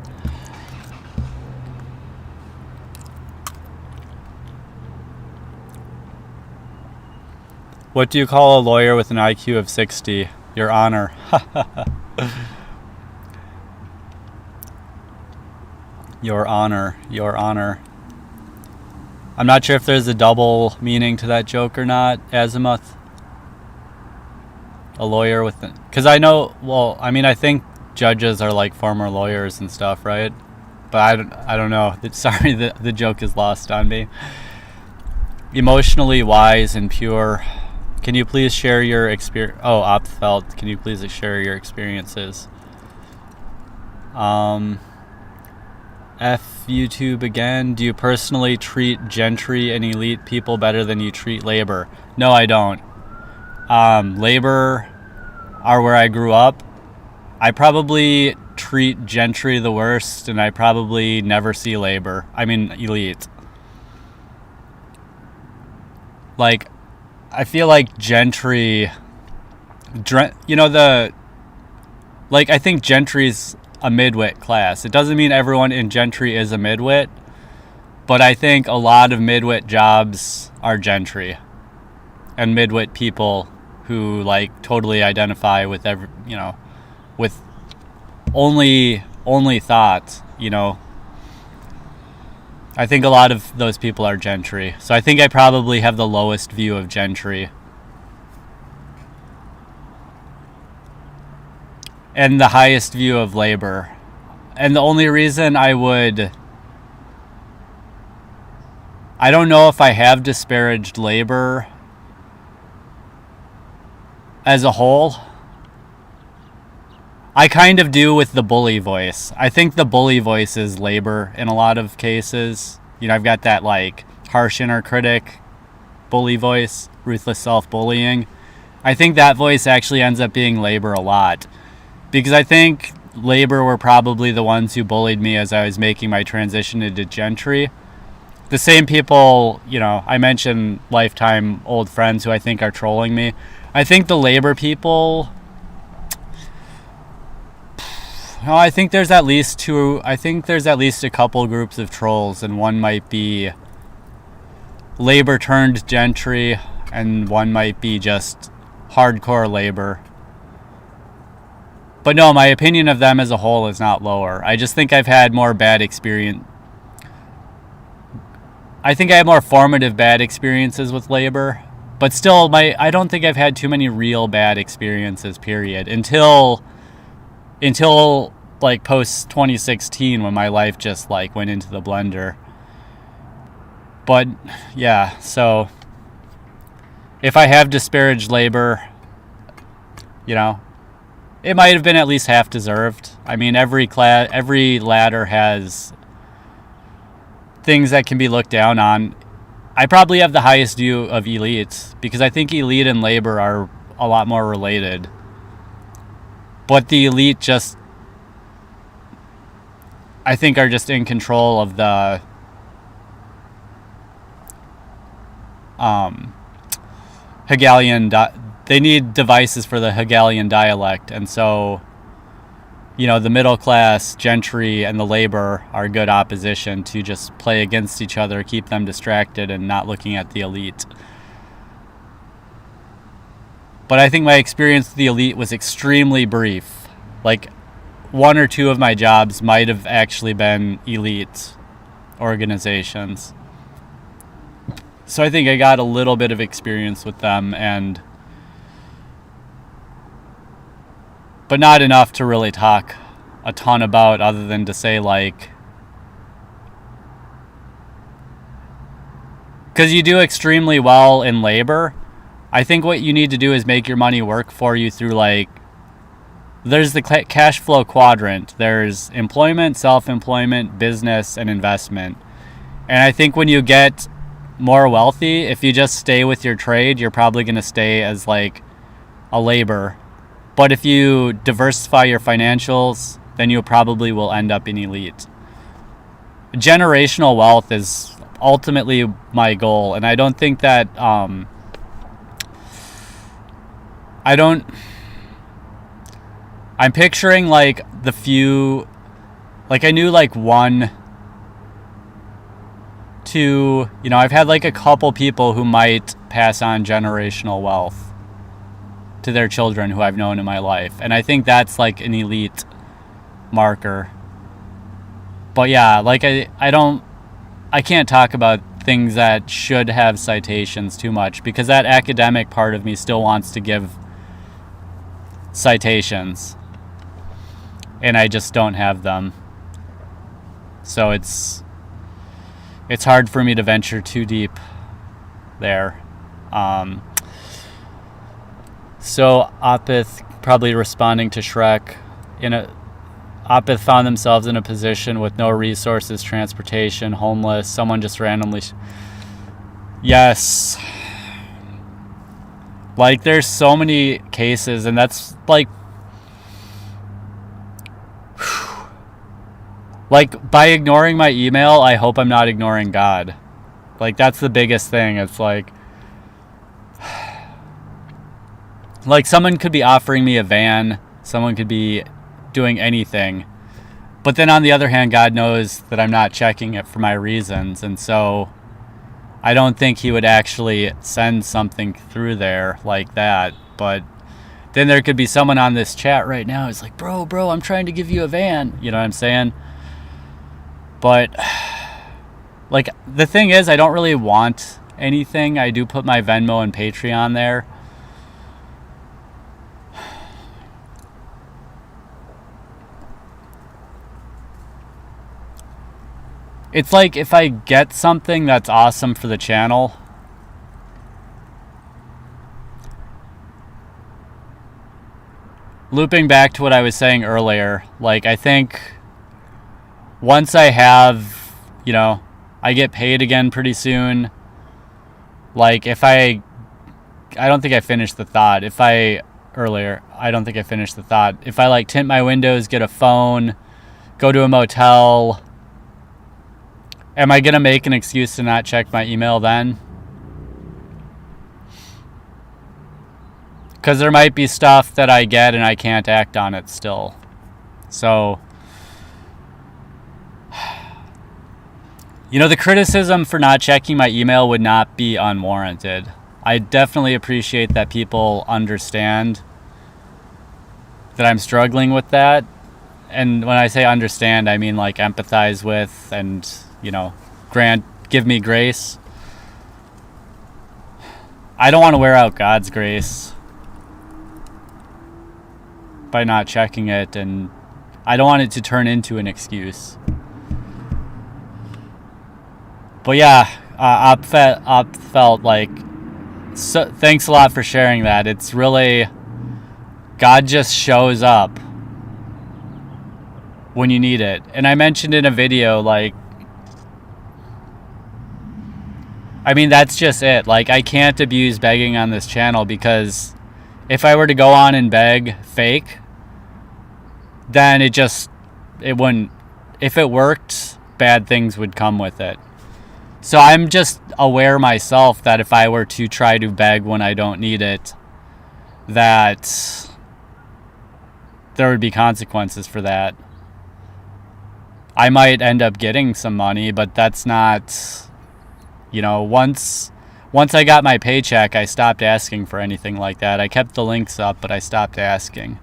What do you call a lawyer with an IQ of 60? Your Honor. Your Honor. Your Honor. I'm not sure if there's a double meaning to that joke or not, Azimuth. A lawyer with... Because I know... Well, I mean, I think judges are like former lawyers and stuff, right? But I don't know. Sorry, the joke is lost on me. Emotionally wise and pure. Can you please share your experience? Oh, OpTH, can you please share your experiences? F YouTube again. Do you personally treat gentry and elite people better than you treat labor? No, I don't. Labor are where I grew up. I probably treat gentry the worst, and I probably never see labor. I mean, elite. Like, I feel like gentry, you know, I think gentry's a midwit class. It doesn't mean everyone in gentry is a midwit, but I think a lot of midwit jobs are gentry, and midwit people who like totally identify with with only thought, you know. I think a lot of those people are gentry. So I think I probably have the lowest view of gentry. And the highest view of labor. And the only reason I don't know if I have disparaged labor as a whole. I kind of do with the bully voice. I think the bully voice is labor in a lot of cases. You know, I've got that like harsh inner critic bully voice, ruthless self-bullying. I think that voice actually ends up being labor a lot. Because I think labor were probably the ones who bullied me as I was making my transition into gentry. The same people, you know, I mentioned lifetime old friends who I think are trolling me. I think the labor people, Oh, I think there's at least two. I think there's at least a couple groups of trolls, and one might be labor turned gentry, and one might be just hardcore labor. But no, my opinion of them as a whole is not lower. I just think I've had more bad experience. I think I have more formative bad experiences with labor, but still, I don't think I've had too many real bad experiences. Period. Until like post 2016, when my life just like went into the blender. But yeah, so if I have disparaged labor, you know, it might have been at least half deserved. I mean, every ladder has things that can be looked down on. I probably have the highest view of elite because I think elite and labor are a lot more related. But the elite just, I think, are just in control of the Hegelian. They need devices for the Hegelian dialect, and so, you know, the middle class, gentry, and the labor are good opposition to just play against each other, keep them distracted, and not looking at the elite. But I think my experience with the elite was extremely brief. Like, one or two of my jobs might have actually been elite organizations. So I think I got a little bit of experience with them, but not enough to really talk a ton about, other than to say, like, because you do extremely well in labor, I think what you need to do is make your money work for you through, like, there's the cash flow quadrant. There's employment, self-employment, business, and investment. And I think when you get more wealthy, if you just stay with your trade, you're probably going to stay as like a labor. But if you diversify your financials, then you probably will end up in elite. Generational wealth is ultimately my goal, and I don't think that I'm picturing like the few, like I knew like one, two, you know, I've had like a couple people who might pass on generational wealth to their children who I've known in my life. And I think that's like an elite marker. But yeah, like I can't talk about things that should have citations too much, because that academic part of me still wants to give citations, and I just don't have them. So it's hard for me to venture too deep there. So OpTH probably responding to Shrek. OpTH found themselves in a position with no resources, transportation, homeless, someone just randomly. Yes. Like, there's so many cases, and that's like, like, by ignoring my email, I hope I'm not ignoring God. Like, that's the biggest thing. It's like someone could be offering me a van, someone could be doing anything, but then on the other hand, God knows that I'm not checking it for my reasons, and so I don't think he would actually send something through there like that. But then there could be someone on this chat right now who's like, bro, I'm trying to give you a van, you know what I'm saying? But like, the thing is, I don't really want anything. I do put my Venmo and Patreon there. It's like, if I get something that's awesome for the channel, looping back to what I was saying earlier, like, I think once I have, you know, I get paid again pretty soon. Like, if I don't think I finished the thought. I don't think I finished the thought. If I like tint my windows, get a phone, go to a motel, am I going to make an excuse to not check my email then? Because there might be stuff that I get and I can't act on it still. So, you know, the criticism for not checking my email would not be unwarranted. I definitely appreciate that people understand that I'm struggling with that. And when I say understand, I mean like empathize with and, you know, give me grace. I don't want to wear out God's grace by not checking it, and I don't want it to turn into an excuse. But yeah, Op felt like, so, thanks a lot for sharing that. It's really, God just shows up when you need it. And I mentioned in a video, like, I mean, that's just it. Like, I can't abuse begging on this channel, because if I were to go on and beg fake, then it wouldn't, if it worked, bad things would come with it. So I'm just aware myself that if I were to try to beg when I don't need it, that there would be consequences for that. I might end up getting some money, but that's not, you know, once I got my paycheck, I stopped asking for anything like that. I kept the links up, but I stopped asking.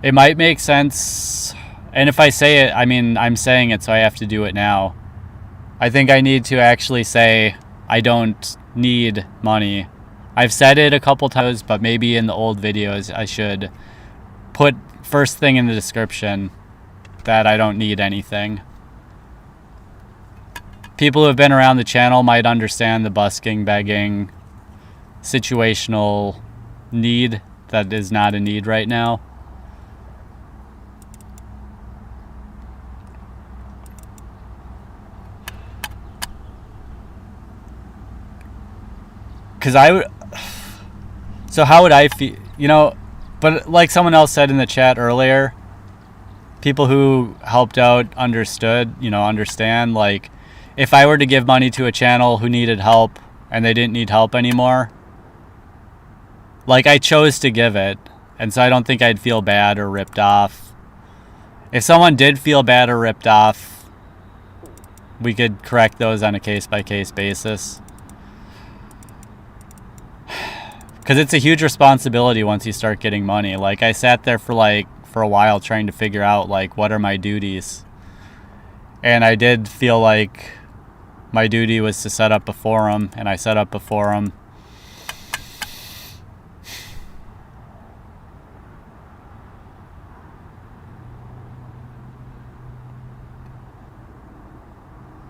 It might make sense, and if I say it, I mean, I'm saying it, so I have to do it now. I think I need to actually say I don't need money. I've said it a couple times, but maybe in the old videos I should put first thing in the description that I don't need anything. People who have been around the channel might understand the busking, begging, situational need that is not a need right now. Because I would, so how would I feel, you know, but like someone else said in the chat earlier, people who helped out understand, like, if I were to give money to a channel who needed help and they didn't need help anymore, like, I chose to give it, and so I don't think I'd feel bad or ripped off. If someone did feel bad or ripped off, we could correct those on a case-by-case basis. Because it's a huge responsibility once you start getting money. Like, I sat there for a while trying to figure out, like, what are my duties. And I did feel like my duty was to set up a forum, and I set up a forum.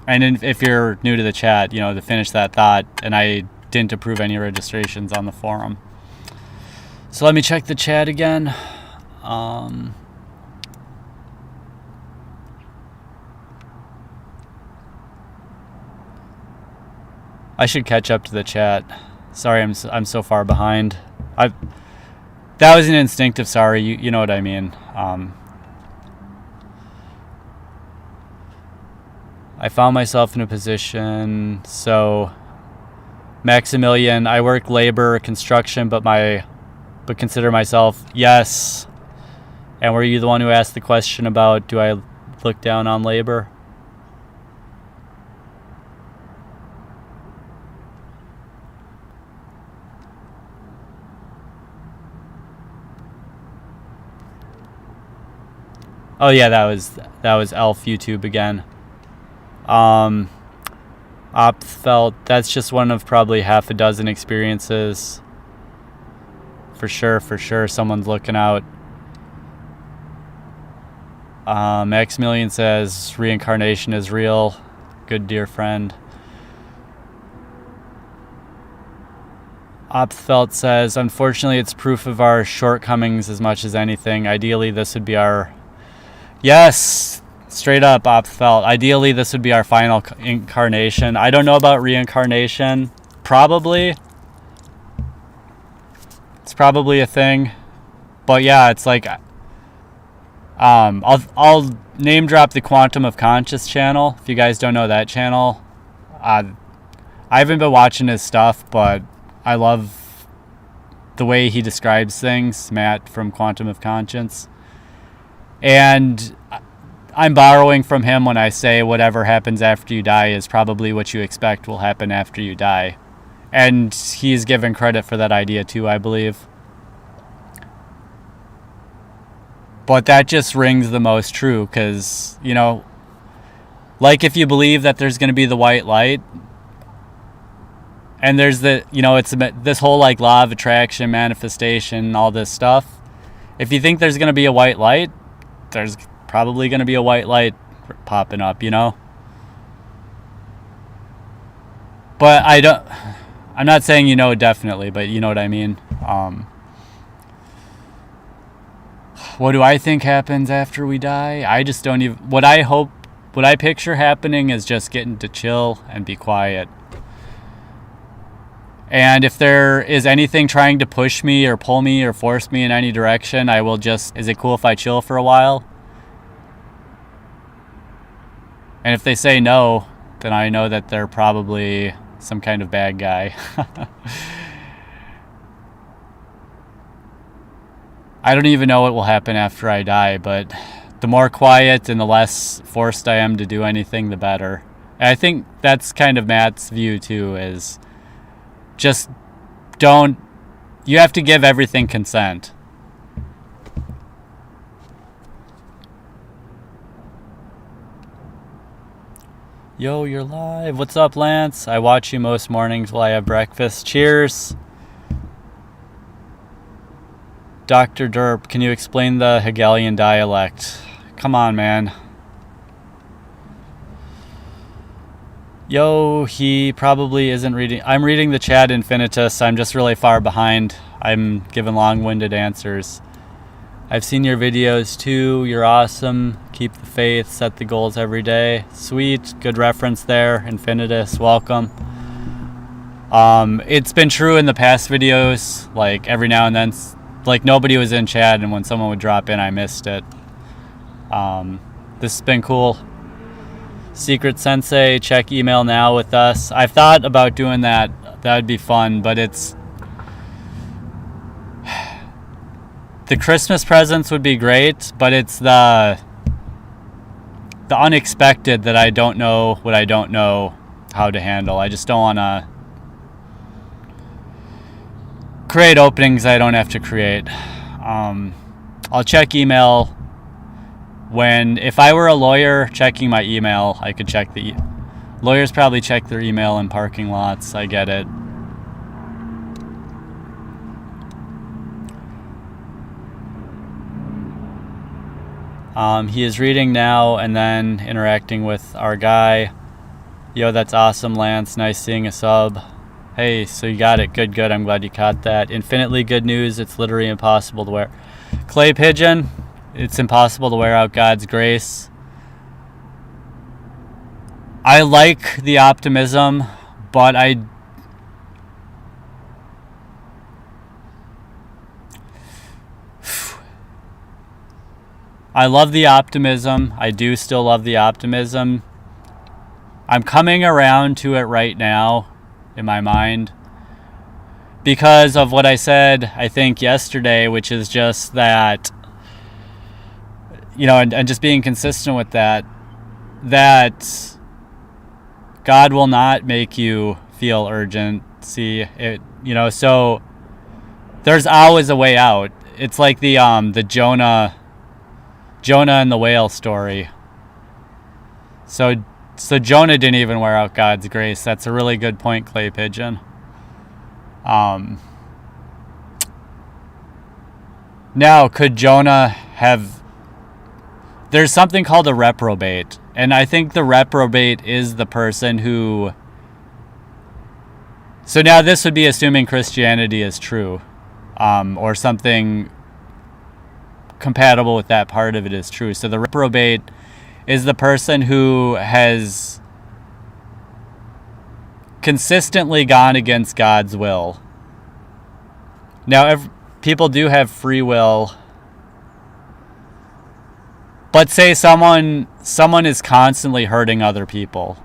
And if you're new to the chat, you know, to finish that thought, and I didn't approve any registrations on the forum. So let me check the chat again. I should catch up to the chat. Sorry, I'm so far behind. That was an instinctive sorry. You know what I mean. I found myself in a position, so Maximilian, I work labor, construction, but consider myself, yes. And were you the one who asked the question about, do I look down on labor? Oh yeah, that was Elf YouTube again. Op felt that's just one of probably half a dozen experiences. For sure, someone's looking out. Maximilian says reincarnation is real. Good dear friend. Opfelt says, unfortunately, it's proof of our shortcomings as much as anything. Ideally, this would be our... Yes, straight up, Opfelt. Ideally, this would be our final incarnation. I don't know about reincarnation. Probably. It's probably a thing. But yeah, it's like... I'll name drop the Quantum of Conscious channel. If you guys don't know that channel. I haven't been watching his stuff, but I love the way he describes things, Matt from Quantum of Conscience. And I'm borrowing from him when I say whatever happens after you die is probably what you expect will happen after you die. And he's given credit for that idea too, I believe. But that just rings the most true because, you know, like if you believe that there's going to be the white light, and there's the, you know, it's this whole like law of attraction, manifestation, all this stuff. If you think there's going to be a white light, there's probably going to be a white light popping up, you know? But I'm not saying you know definitely, but you know what I mean. What do I think happens after we die? I just don't even, what I picture happening is just getting to chill and be quiet. And if there is anything trying to push me or pull me or force me in any direction, I will just, is it cool if I chill for a while? And if they say no, then I know that they're probably some kind of bad guy. I don't even know what will happen after I die, but the more quiet and the less forced I am to do anything, the better. And I think that's kind of Matt's view too, is just don't, you have to give everything consent. Yo, you're live. What's up, Lance? I watch you most mornings while I have breakfast. Cheers. Dr. Derp, can you explain the Hegelian dialect? Come on, man. Yo, he probably isn't reading. I'm reading the chat infinitus. I'm just really far behind. I'm giving long-winded answers. I've seen your videos too. You're awesome. Keep the faith. Set the goals every day. Sweet. Good reference there. Infinitus. Welcome. It's been true in the past videos. Like every now and then, like nobody was in chat, and when someone would drop in, I missed it. This has been cool. Secret Sensei, check email now with us. I've thought about doing that. That would be fun, but it's... The Christmas presents would be great, but it's the unexpected that I don't know what I don't know how to handle. I just don't want to create openings I don't have to create. I'll check email when, if I were a lawyer checking my email, I could check the lawyers probably check their email in parking lots. I get it. He is reading now and then interacting with our guy. Yo, that's awesome, Lance. Nice seeing a sub. Hey, so you got it. Good. I'm glad you caught that. Infinitely good news. It's literally impossible to wear. Clay Pigeon, it's impossible to wear out God's grace. I like the optimism, but I love the optimism. I do still love the optimism. I'm coming around to it right now in my mind because of what I said, I think, yesterday, which is just that, you know, and just being consistent with that God will not make you feel urgency. It, you know, so there's always a way out. It's like the Jonah and the whale story. So Jonah didn't even wear out God's grace. That's a really good point, Clay Pigeon. Now, could Jonah have... There's something called a reprobate. And I think the reprobate is the person who... So now this would be assuming Christianity is true. Or something compatible with that part of it is true. So the reprobate is the person who has consistently gone against God's will. Now, people do have free will, but say someone is constantly hurting other people,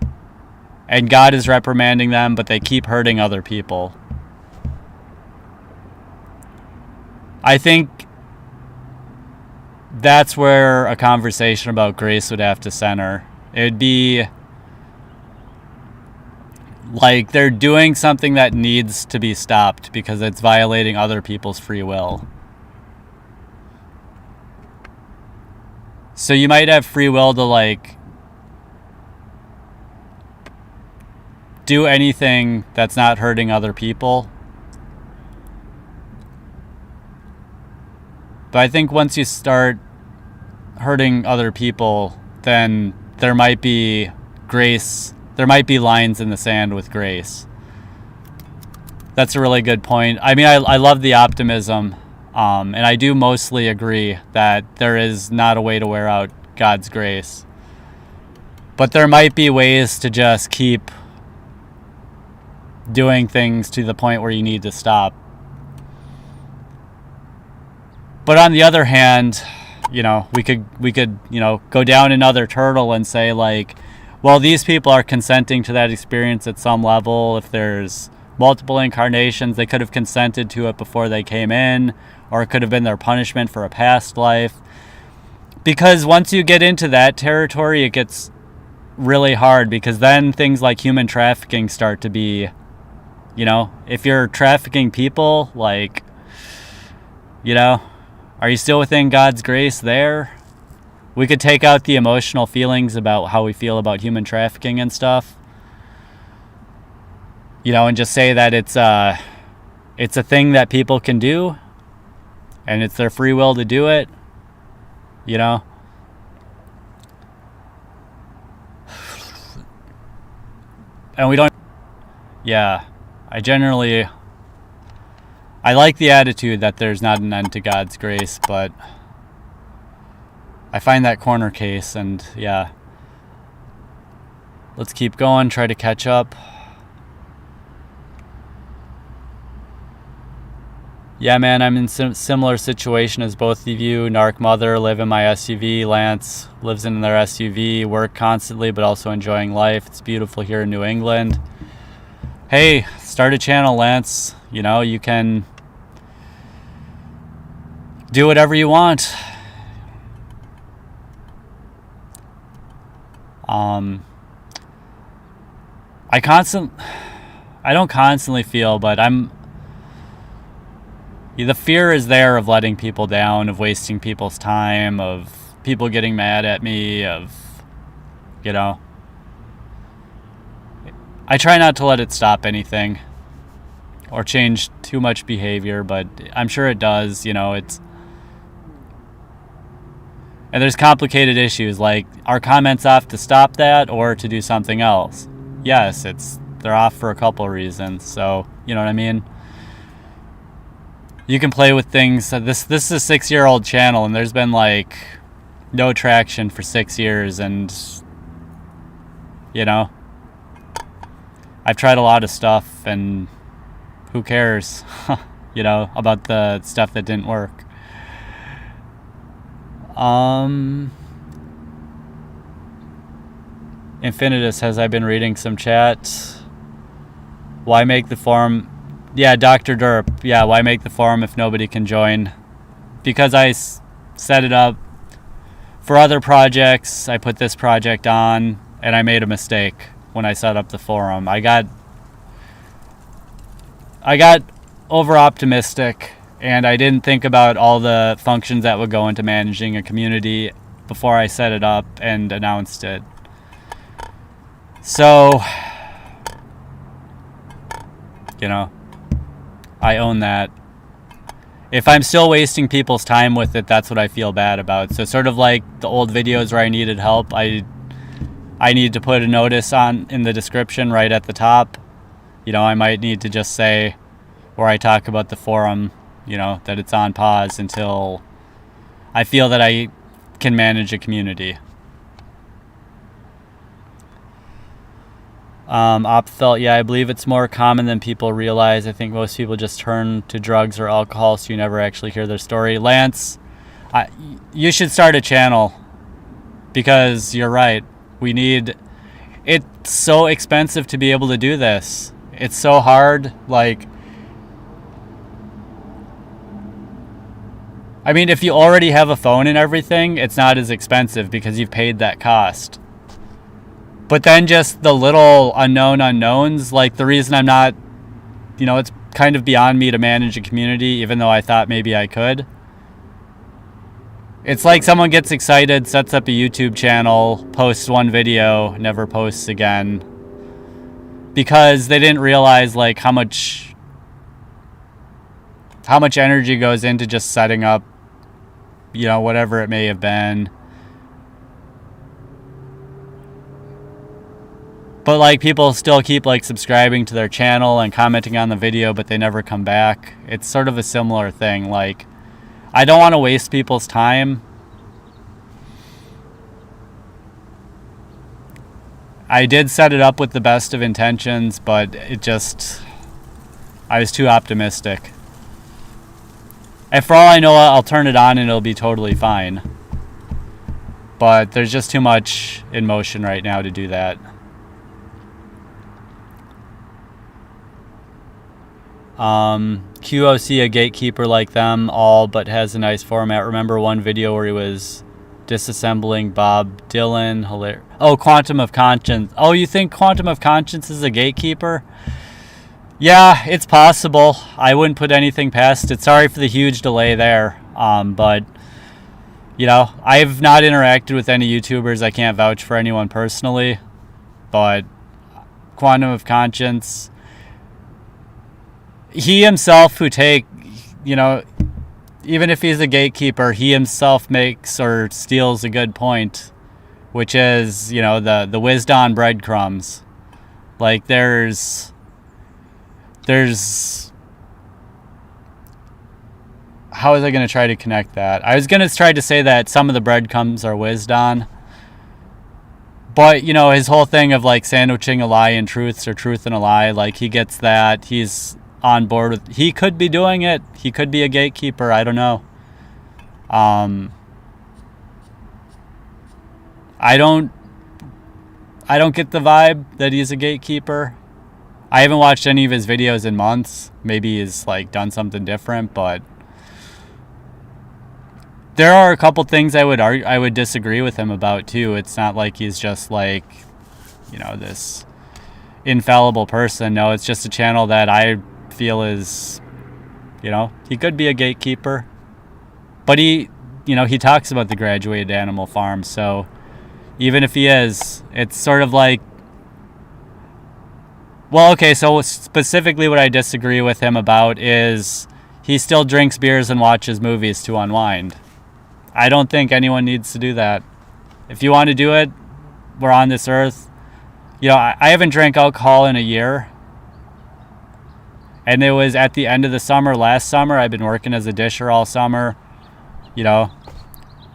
and God is reprimanding them, but they keep hurting other people. I think that's where a conversation about grace would have to center. It would be like they're doing something that needs to be stopped because it's violating other people's free will. So you might have free will to like do anything that's not hurting other people. But I think once you start hurting other people, then there might be grace. There might be lines in the sand with grace. That's a really good point. I mean, I love the optimism, and I do mostly agree that there is not a way to wear out God's grace. But there might be ways to just keep doing things to the point where you need to stop. But on the other hand, you know, we could, you know, go down another turtle and say like, well, these people are consenting to that experience at some level. If there's multiple incarnations, they could have consented to it before they came in, or it could have been their punishment for a past life. Because once you get into that territory, it gets really hard, because then things like human trafficking start to be, you know, if you're trafficking people, like, you know, are you still within God's grace there? We could take out the emotional feelings about how we feel about human trafficking and stuff, you know, and just say that it's a thing that people can do, and it's their free will to do it, you know. And we don't, yeah, I like the attitude that there's not an end to God's grace, but I find that corner case, and yeah. Let's keep going, try to catch up. Yeah, man, I'm in similar situation as both of you. Narc mother, live in my SUV. Lance lives in their SUV, work constantly, but also enjoying life. It's beautiful here in New England. Hey, start a channel, Lance. You know, you can do whatever you want. I don't constantly feel, but the fear is there of letting people down, of wasting people's time, of people getting mad at me, of, you know, I try not to let it stop anything or change too much behavior, but I'm sure it does, you know. And there's complicated issues, like, are comments off to stop that or to do something else? Yes, they're off for a couple reasons, so, you know what I mean? You can play with things. This is a 6-year-old channel, and there's been, like, no traction for 6 years, and, you know, I've tried a lot of stuff, and who cares, you know, about the stuff that didn't work. Infinitus, has I been reading some chat? Why make the forum? Yeah, Dr. Derp. Yeah, why make the forum if nobody can join? Because I set it up for other projects. I put this project on, and I made a mistake when I set up the forum. I got over optimistic, and I didn't think about all the functions that would go into managing a community before I set it up and announced it. So, you know, I own that. If I'm still wasting people's time with it, that's what I feel bad about. So sort of like the old videos where I needed help, I need to put a notice in the description right at the top. You know, I might need to just say, where I talk about the forum, you know, that it's on pause until I feel that I can manage a community. OpTH, yeah, I believe it's more common than people realize. I think most people just turn to drugs or alcohol, so you never actually hear their story. Lance, you should start a channel, because you're right. It's so expensive to be able to do this. It's so hard. Like, I mean, if you already have a phone and everything, it's not as expensive because you've paid that cost. But then just the little unknown unknowns, like the reason I'm not, it's kind of beyond me to manage a community, even though I thought maybe I could. It's like someone gets excited, sets up a YouTube channel, posts one video, never posts again. Because they didn't realize like how much energy goes into just setting up, whatever it may have been. But like people still keep like subscribing to their channel and commenting on the video, but they never come back. It's sort of a similar thing. Like, I don't want to waste people's time. I did set it up with the best of intentions, but I was too optimistic. And for all I know, I'll turn it on and it'll be totally fine. But there's just too much in motion right now to do that. QOC, a gatekeeper like them all, but has a nice format. Remember one video where he was disassembling Bob Dylan? Hilarious. Oh, Quantum of Conscience. Oh, you think Quantum of Conscience is a gatekeeper? Yeah, it's possible. I wouldn't put anything past it. Sorry for the huge delay there. But, I've not interacted with any YouTubers. I can't vouch for anyone personally. But Quantum of Conscience, he himself even if he's a gatekeeper, he himself makes or steals a good point, which is, the Wisdom breadcrumbs. Like there's how was I going to try to connect that? I was going to try to say that some of the breadcrumbs are Wisdom. But, his whole thing of like sandwiching a lie and truths or truth and a lie, like he gets that. He's on board with, he could be doing it. He could be a gatekeeper. I don't know. I don't get the vibe that he's a gatekeeper. I haven't watched any of his videos in months. Maybe he's like done something different, but there are a couple things I would disagree with him about too. It's not like he's just like, this infallible person. No, it's just a channel that I feel is, he could be a gatekeeper, but he talks about the graduated animal farm. So even if he is, it's sort of like, well, okay, so specifically what I disagree with him about is he still drinks beers and watches movies to unwind. I don't think anyone needs to do that. If you want to do it, we're on this earth. I haven't drank alcohol in a year. And it was at the end of the summer, last summer. I've been working as a disher all summer. I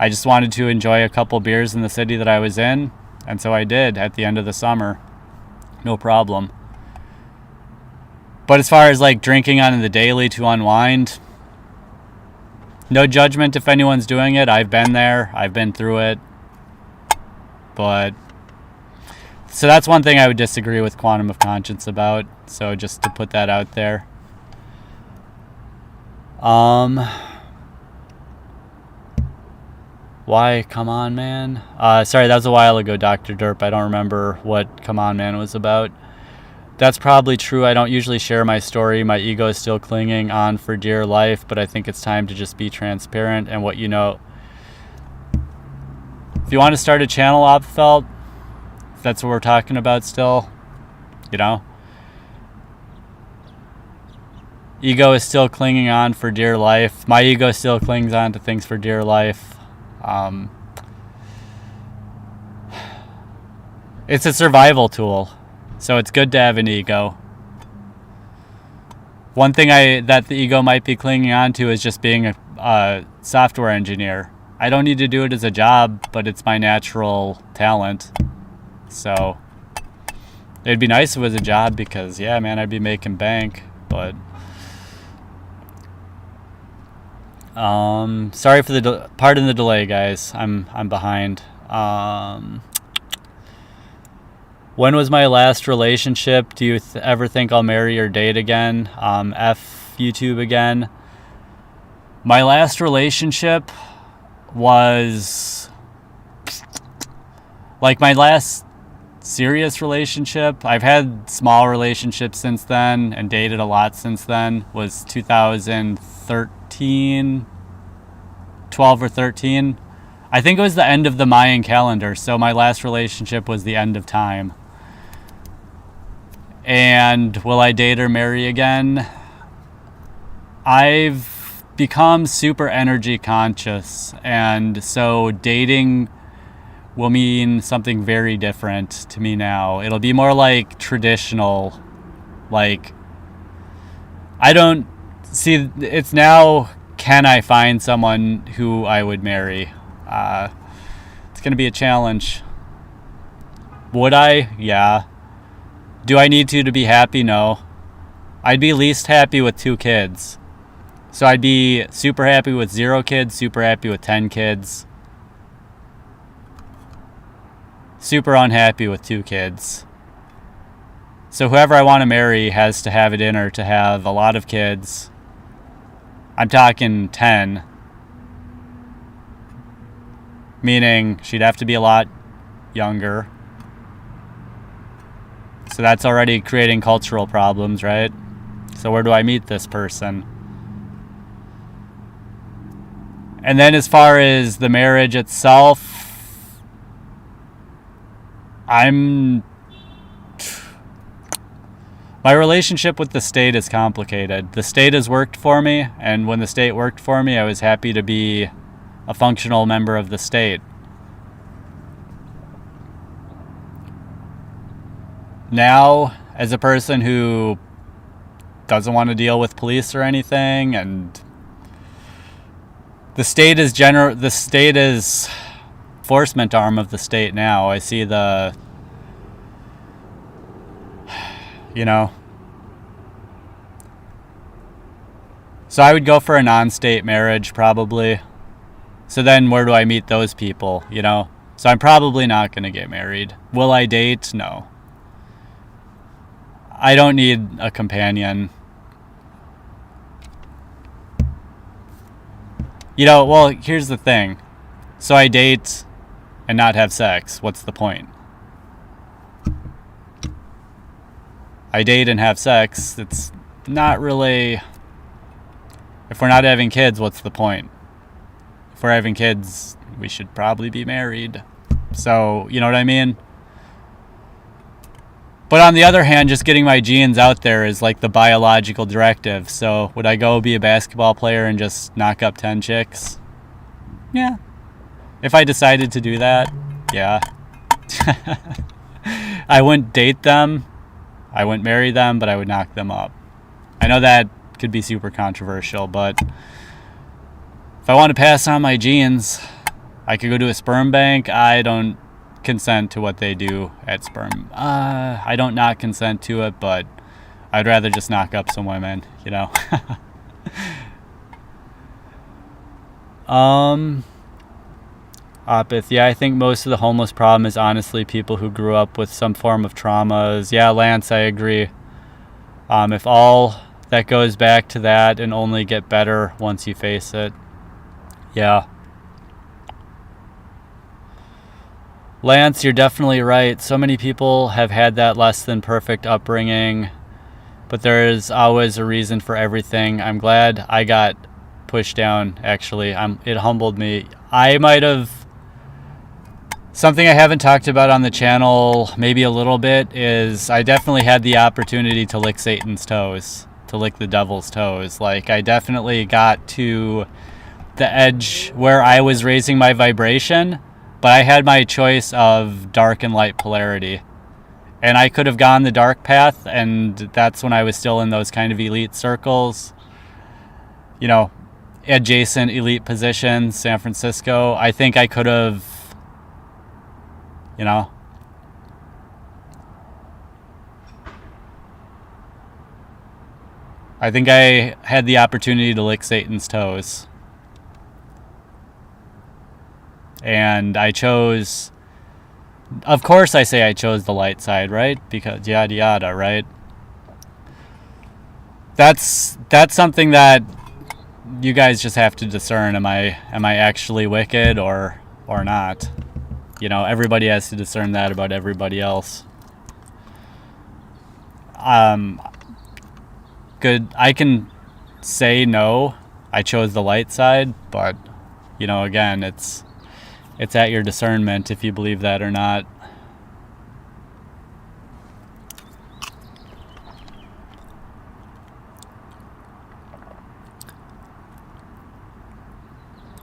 just wanted to enjoy a couple beers in the city that I was in. And so I did at the end of the summer. No problem. But as far as like drinking on the daily to unwind, no judgment if anyone's doing it. I've been there. I've been through it. But so that's one thing I would disagree with Quantum of Conscience about. So just to put that out there. Why Come On Man? Sorry, that was a while ago, Dr. Derp. I don't remember what Come On Man was about. That's probably true. I don't usually share my story. My ego is still clinging on for dear life, but I think it's time to just be transparent and what you know. If you want to start a channel, OpFelt, if that's what we're talking about still, ego is still clinging on for dear life. My ego still clings on to things for dear life. It's a survival tool. So it's good to have an ego. One thing that the ego might be clinging on to is just being a software engineer. I don't need to do it as a job, but it's my natural talent. So it'd be nice if it was a job because, yeah, man, I'd be making bank. But sorry for the pardon the delay, guys. I'm behind. When was my last relationship? Do you ever think I'll marry or date again? F YouTube again. My last relationship was like my last serious relationship. I've had small relationships since then and dated a lot since then. Was 2013, 12 or 13. I think it was the end of the Mayan calendar, so my last relationship was the end of time. And will I date or marry again? I've become super energy conscious, and so dating will mean something very different to me now. It'll be more like traditional, like I don't see, it's now, can I find someone who I would marry? It's gonna be a challenge. Would I? Yeah. Do I need to be happy? No. I'd be least happy with 2 kids. So I'd be super happy with 0 kids, super happy with 10 kids, super unhappy with 2 kids. So whoever I want to marry has to have it in her to have a lot of kids. I'm talking 10. Meaning she'd have to be a lot younger. So that's already creating cultural problems, right? So where do I meet this person? And then as far as the marriage itself, my relationship with the state is complicated. The state has worked for me, and when the state worked for me, I was happy to be a functional member of the state. Now, as a person who doesn't want to deal with police or anything, and the state is enforcement arm of the state now. I see the, so I would go for a non-state marriage probably. So then where do I meet those people, So I'm probably not going to get married. Will I date? No. I don't need a companion. Well, here's the thing. So I date and not have sex. What's the point? I date and have sex. It's not really... If we're not having kids, what's the point? If we're having kids, we should probably be married. So, you know what I mean? But on the other hand, just getting my genes out there is like the biological directive. So would I go be a basketball player and just knock up 10 chicks? Yeah. If I decided to do that, yeah. I wouldn't date them. I wouldn't marry them, but I would knock them up. I know that could be super controversial, but if I want to pass on my genes, I could go to a sperm bank. I don't consent to what they do at sperm. I don't not consent to it, but I'd rather just knock up some women, OpTH, yeah, I think most of the homeless problem is honestly people who grew up with some form of traumas. Yeah, Lance, I agree. If all that goes back to that and only get better once you face it. Yeah. Lance, you're definitely right. So many people have had that less than perfect upbringing, but there is always a reason for everything. I'm glad I got pushed down, actually. It humbled me. I might have... Something I haven't talked about on the channel, maybe a little bit, is I definitely had the opportunity to lick Satan's toes, to lick the devil's toes. Like, I definitely got to the edge where I was raising my vibration, but I had my choice of dark and light polarity. And I could have gone the dark path, and that's when I was still in those kind of elite circles. Adjacent elite positions, San Francisco. I think I could have, I think I had the opportunity to lick Satan's toes. And I chose, of course I say I chose the light side, right? Because yada yada, right? That's something that, you guys just have to discern, am I actually wicked or not? You know, everybody has to discern that about everybody else. Good. I can say no, I chose the light side, but you know, again, it's at your discernment if you believe that or not.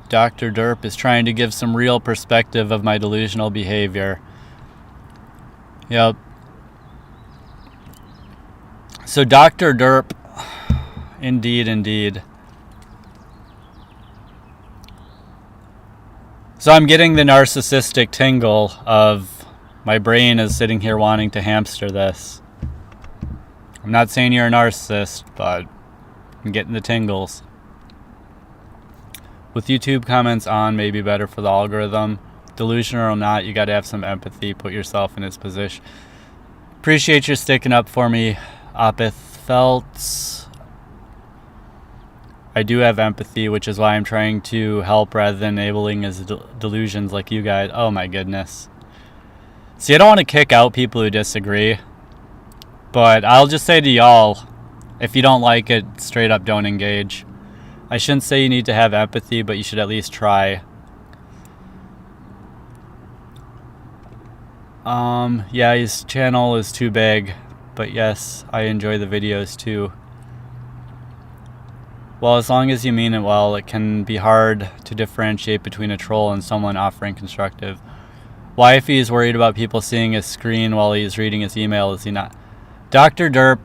Dr. Derp is trying to give some real perspective of my delusional behavior. Yep. So Dr. Derp, indeed. So I'm getting the narcissistic tingle of my brain is sitting here wanting to hamster this. I'm not saying you're a narcissist, but I'm getting the tingles. With YouTube comments on, may be better for the algorithm. Delusional or not, you got to have some empathy. Put yourself in his position. Appreciate you sticking up for me, OpTH FS. I do have empathy, which is why I'm trying to help rather than enabling his delusions like you guys. Oh my goodness. See, I don't want to kick out people who disagree, but I'll just say to y'all, if you don't like it, straight up don't engage. I shouldn't say you need to have empathy, but you should at least try. Yeah, his channel is too big, but yes, I enjoy the videos too. Well, as long as you mean it well, it can be hard to differentiate between a troll and someone offering constructive. Why, if he is worried about people seeing his screen while he is reading his email, is he not? Dr. Derp,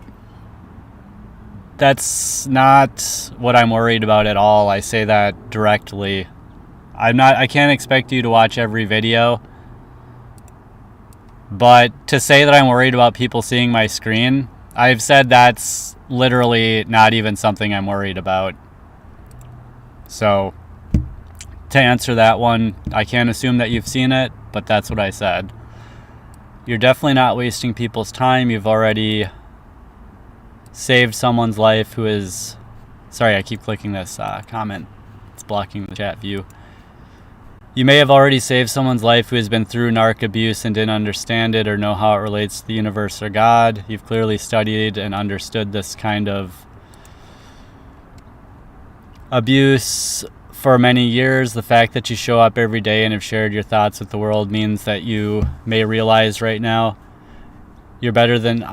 that's not what I'm worried about at all. I say that directly. I can't expect you to watch every video. But to say that I'm worried about people seeing my screen, I've said that's literally not even something I'm worried about. So, to answer that one, I can't assume that you've seen it, but that's what I said. You're definitely not wasting people's time. You've already saved someone's life who is... Sorry, I keep clicking this comment. It's blocking the chat view. You may have already saved someone's life who has been through narc abuse and didn't understand it or know how it relates to the universe or God. You've clearly studied and understood this kind of abuse for many years. The fact that you show up every day and have shared your thoughts with the world means that you may realize right now you're better than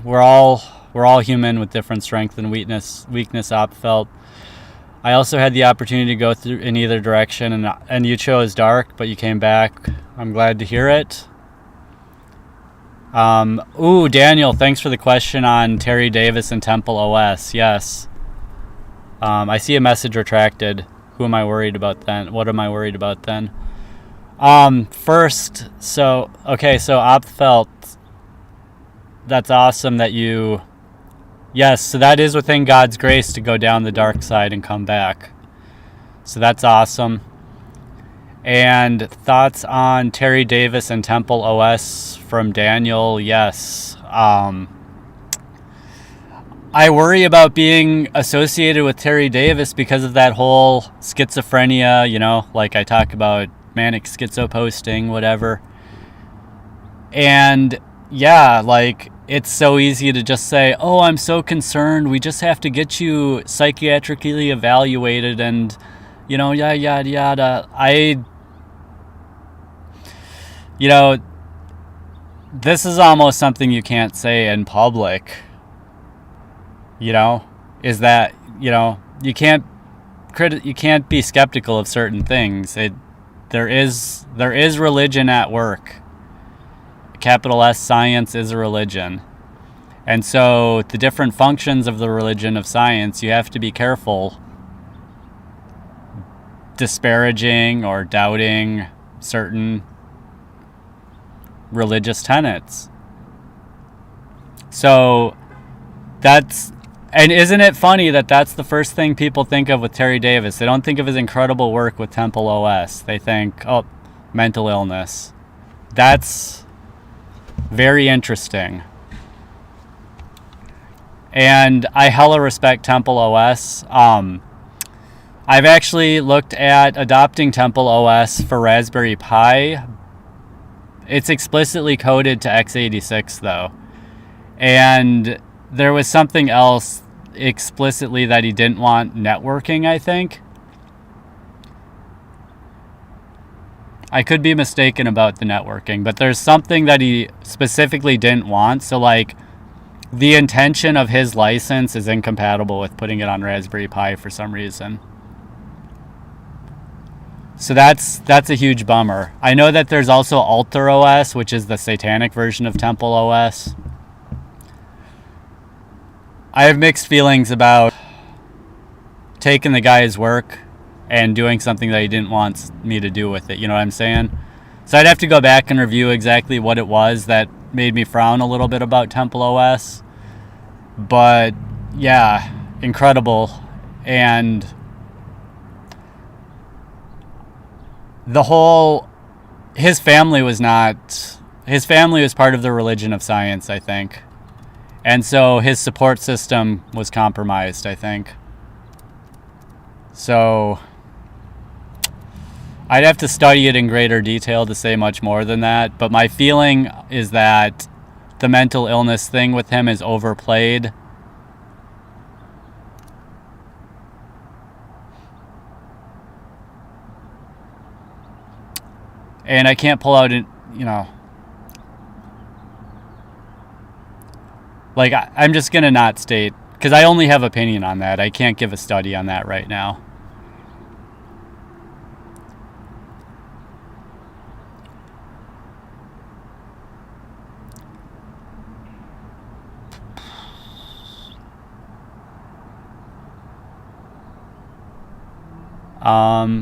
we're all human with different strength and weakness OpTH felt. I also had the opportunity to go through in either direction, and you chose dark, but you came back. I'm glad to hear it. Ooh, Daniel, thanks for the question on Terry Davis and Temple OS. Yes. I see a message retracted. Who am I worried about then? What am I worried about then? First, so OpTH felt, that's awesome that you... Yes, so that is within God's grace to go down the dark side and come back. So that's awesome. And thoughts on Terry Davis and Temple OS from Daniel? Yes. I worry about being associated with Terry Davis because of that whole schizophrenia, you know, like I talk about manic schizo posting, whatever. And yeah, like... It's so easy to just say, oh, I'm so concerned. We just have to get you psychiatrically evaluated and, you know, yada, yada. You know, this is almost something you can't say in public, you know, is that, you know, you can't be skeptical of certain things. There is religion at work. Capital S, science is a religion. And so the different functions of the religion of science, you have to be careful disparaging or doubting certain religious tenets. So that's... And isn't it funny that that's the first thing people think of with Terry Davis? They don't think of his incredible work with Temple OS. They think, oh, mental illness. That's... very interesting. And I hella respect Temple OS. I've actually looked at adopting Temple OS for Raspberry Pi. It's explicitly coded to x86 though. And there was something else explicitly that he didn't want networking, I think. I could be mistaken about the networking, but there's something that he specifically didn't want. So like the intention of his license is incompatible with putting it on Raspberry Pi for some reason. So that's a huge bummer. I know that there's also Alter OS, which is the satanic version of Temple OS. I have mixed feelings about taking the guy's work and doing something that he didn't want me to do with it. You know what I'm saying? So I'd have to go back and review exactly what it was that made me frown a little bit about Temple OS. But yeah, incredible. And his family was part of the religion of science, I think. And so his support system was compromised, I think. So I'd have to study it in greater detail to say much more than that. But my feeling is that the mental illness thing with him is overplayed. And I can't pull out, like I'm just going to not state, because I only have opinion on that. I can't give a study on that right now.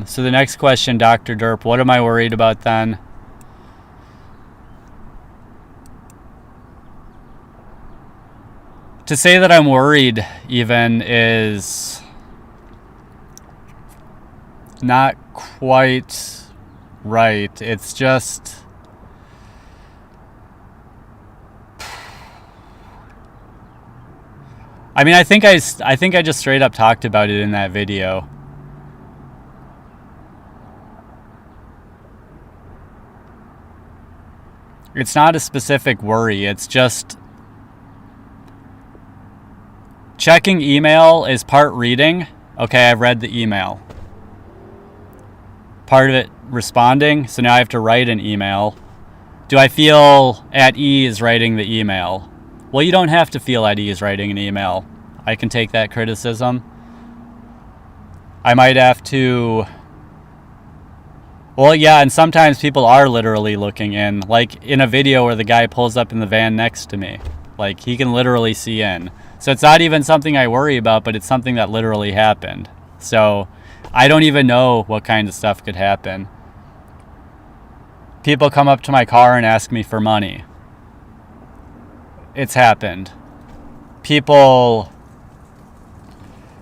So the next question, Dr. Derp, what am I worried about then? To say that I'm worried even is not quite right. It's just, I mean, I think I just straight up talked about it in that video. It's not a specific worry. It's just checking email is part reading. Okay, I've read the email. Part of it responding. So now I have to write an email. Do I feel at ease writing the email? Well, you don't have to feel at ease writing an email. I can take that criticism. I might have to... Well, yeah, and sometimes people are literally looking in. Like in a video where the guy pulls up in the van next to me. Like he can literally see in. So it's not even something I worry about, but it's something that literally happened. So I don't even know what kind of stuff could happen. People come up to my car and ask me for money. It's happened. People,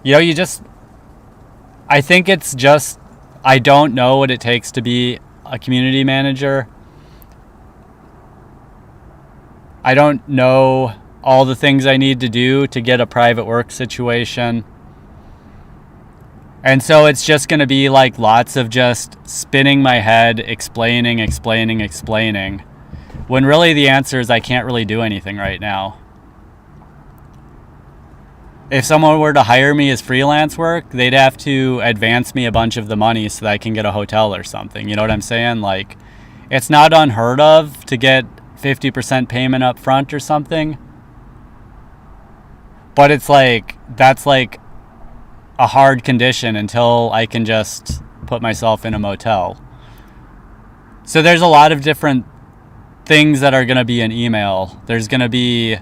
I think it's just, I don't know what it takes to be a community manager. I don't know all the things I need to do to get a private work situation. And so it's just going to be like lots of just spinning my head, explaining, when really the answer is I can't really do anything right now. If someone were to hire me as freelance work, they'd have to advance me a bunch of the money so that I can get a hotel or something. You know what I'm saying? Like, it's not unheard of to get 50% payment up front or something. But it's like, that's like a hard condition until I can just put myself in a motel. So there's a lot of different things that are going to be in email. There's going to be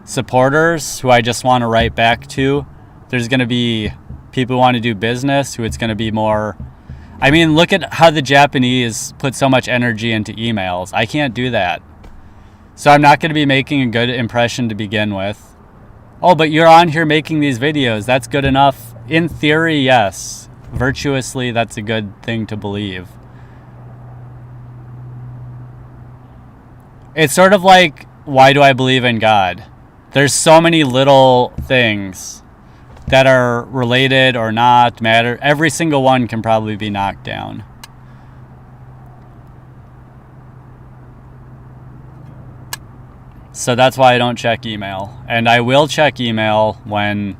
supporters who I just want to write back to. There's going to be people who want to do business who it's going to be more... I mean, look at how the Japanese put so much energy into emails. I can't do that. So I'm not going to be making a good impression to begin with. Oh, but you're on here making these videos. That's good enough. In theory, yes. Virtuously, that's a good thing to believe. It's sort of like, why do I believe in God? There's so many little things that are related or not matter. Every single one can probably be knocked down. So that's why I don't check email. And I will check email when...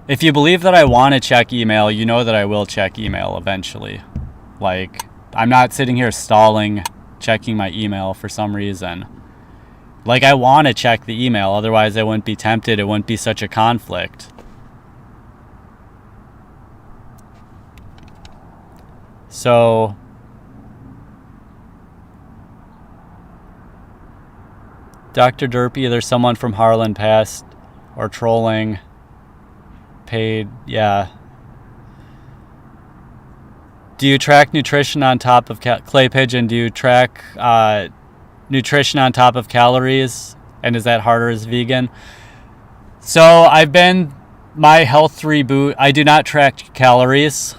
If you believe that I want to check email, you know that I will check email eventually. Like, I'm not sitting here stalling checking my email for some reason. Like, I want to check the email, otherwise I wouldn't be tempted. It wouldn't be such a conflict. So... Dr. Derpy, there's someone from Harlan Pass or trolling. Paid, yeah. Do you track nutrition on top of Clay Pigeon? Do you track nutrition on top of calories? And is that harder as vegan? So I've been my health reboot. I do not track calories.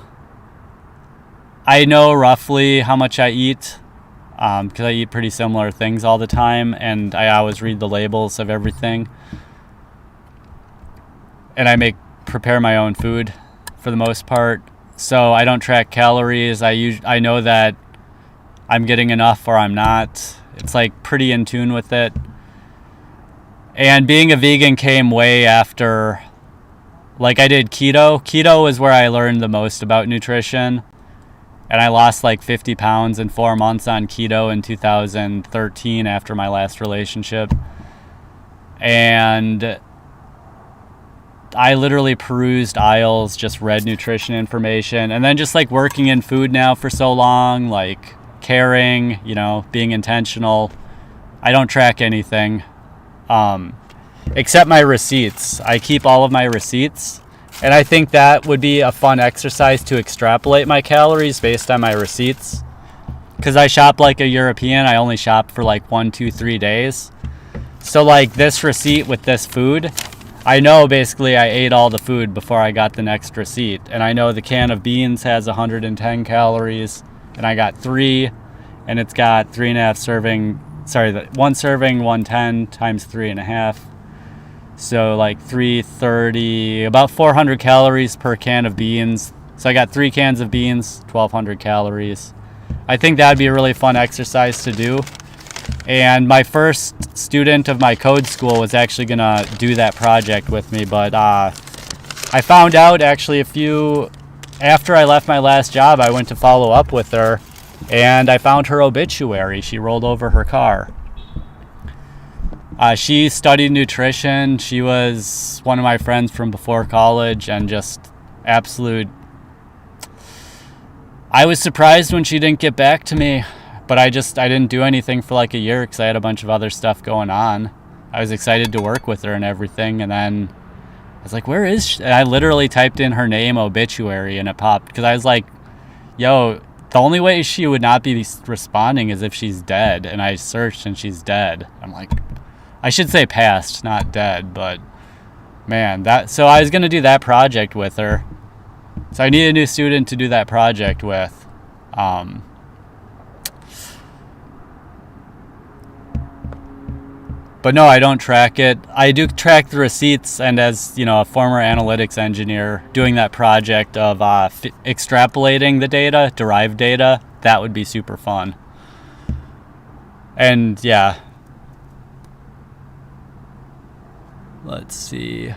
I know roughly how much I eat. Because I eat pretty similar things all the time, and I always read the labels of everything. And I prepare my own food for the most part, so I don't track calories. I know that I'm getting enough or I'm not. It's like pretty in tune with it. And being a vegan came way after, like, I did keto. Keto is where I learned the most about nutrition. And I lost like 50 pounds in 4 months on keto in 2013 after my last relationship. And I literally perused aisles, just read nutrition information. And then just like working in food now for so long, like caring, being intentional. I don't track anything except my receipts. I keep all of my receipts. And I think that would be a fun exercise to extrapolate my calories based on my receipts. Because I shop like a European, I only shop for like 1, 2, 3 days. So like this receipt with this food, I know basically I ate all the food before I got the next receipt. And I know the can of beans has 110 calories, and I got 3, and it's got 3.5 serving, one serving, 110 times 3.5. So like 330, about 400 calories per can of beans. So I got 3 cans of beans, 1,200 calories. I think that'd be a really fun exercise to do. And my first student of my code school was actually gonna do that project with me, but I found out actually after I left my last job, I went to follow up with her, and I found her obituary. She rolled over her car. She studied nutrition. She was one of my friends from before college, and just absolute... I was surprised when she didn't get back to me, but I didn't do anything for like a year because I had a bunch of other stuff going on. I was excited to work with her and everything, and then I was like, where is she? And I literally typed in her name, obituary, and it popped, because I was like, yo, the only way she would not be responding is if she's dead. And I searched and she's dead. I'm like... I should say passed, not dead, but man, so I was going to do that project with her. So I need a new student to do that project with. But no, I don't track it. I do track the receipts, and as a former analytics engineer, doing that project of extrapolating the data, derived data, that would be super fun. And yeah. Let's see.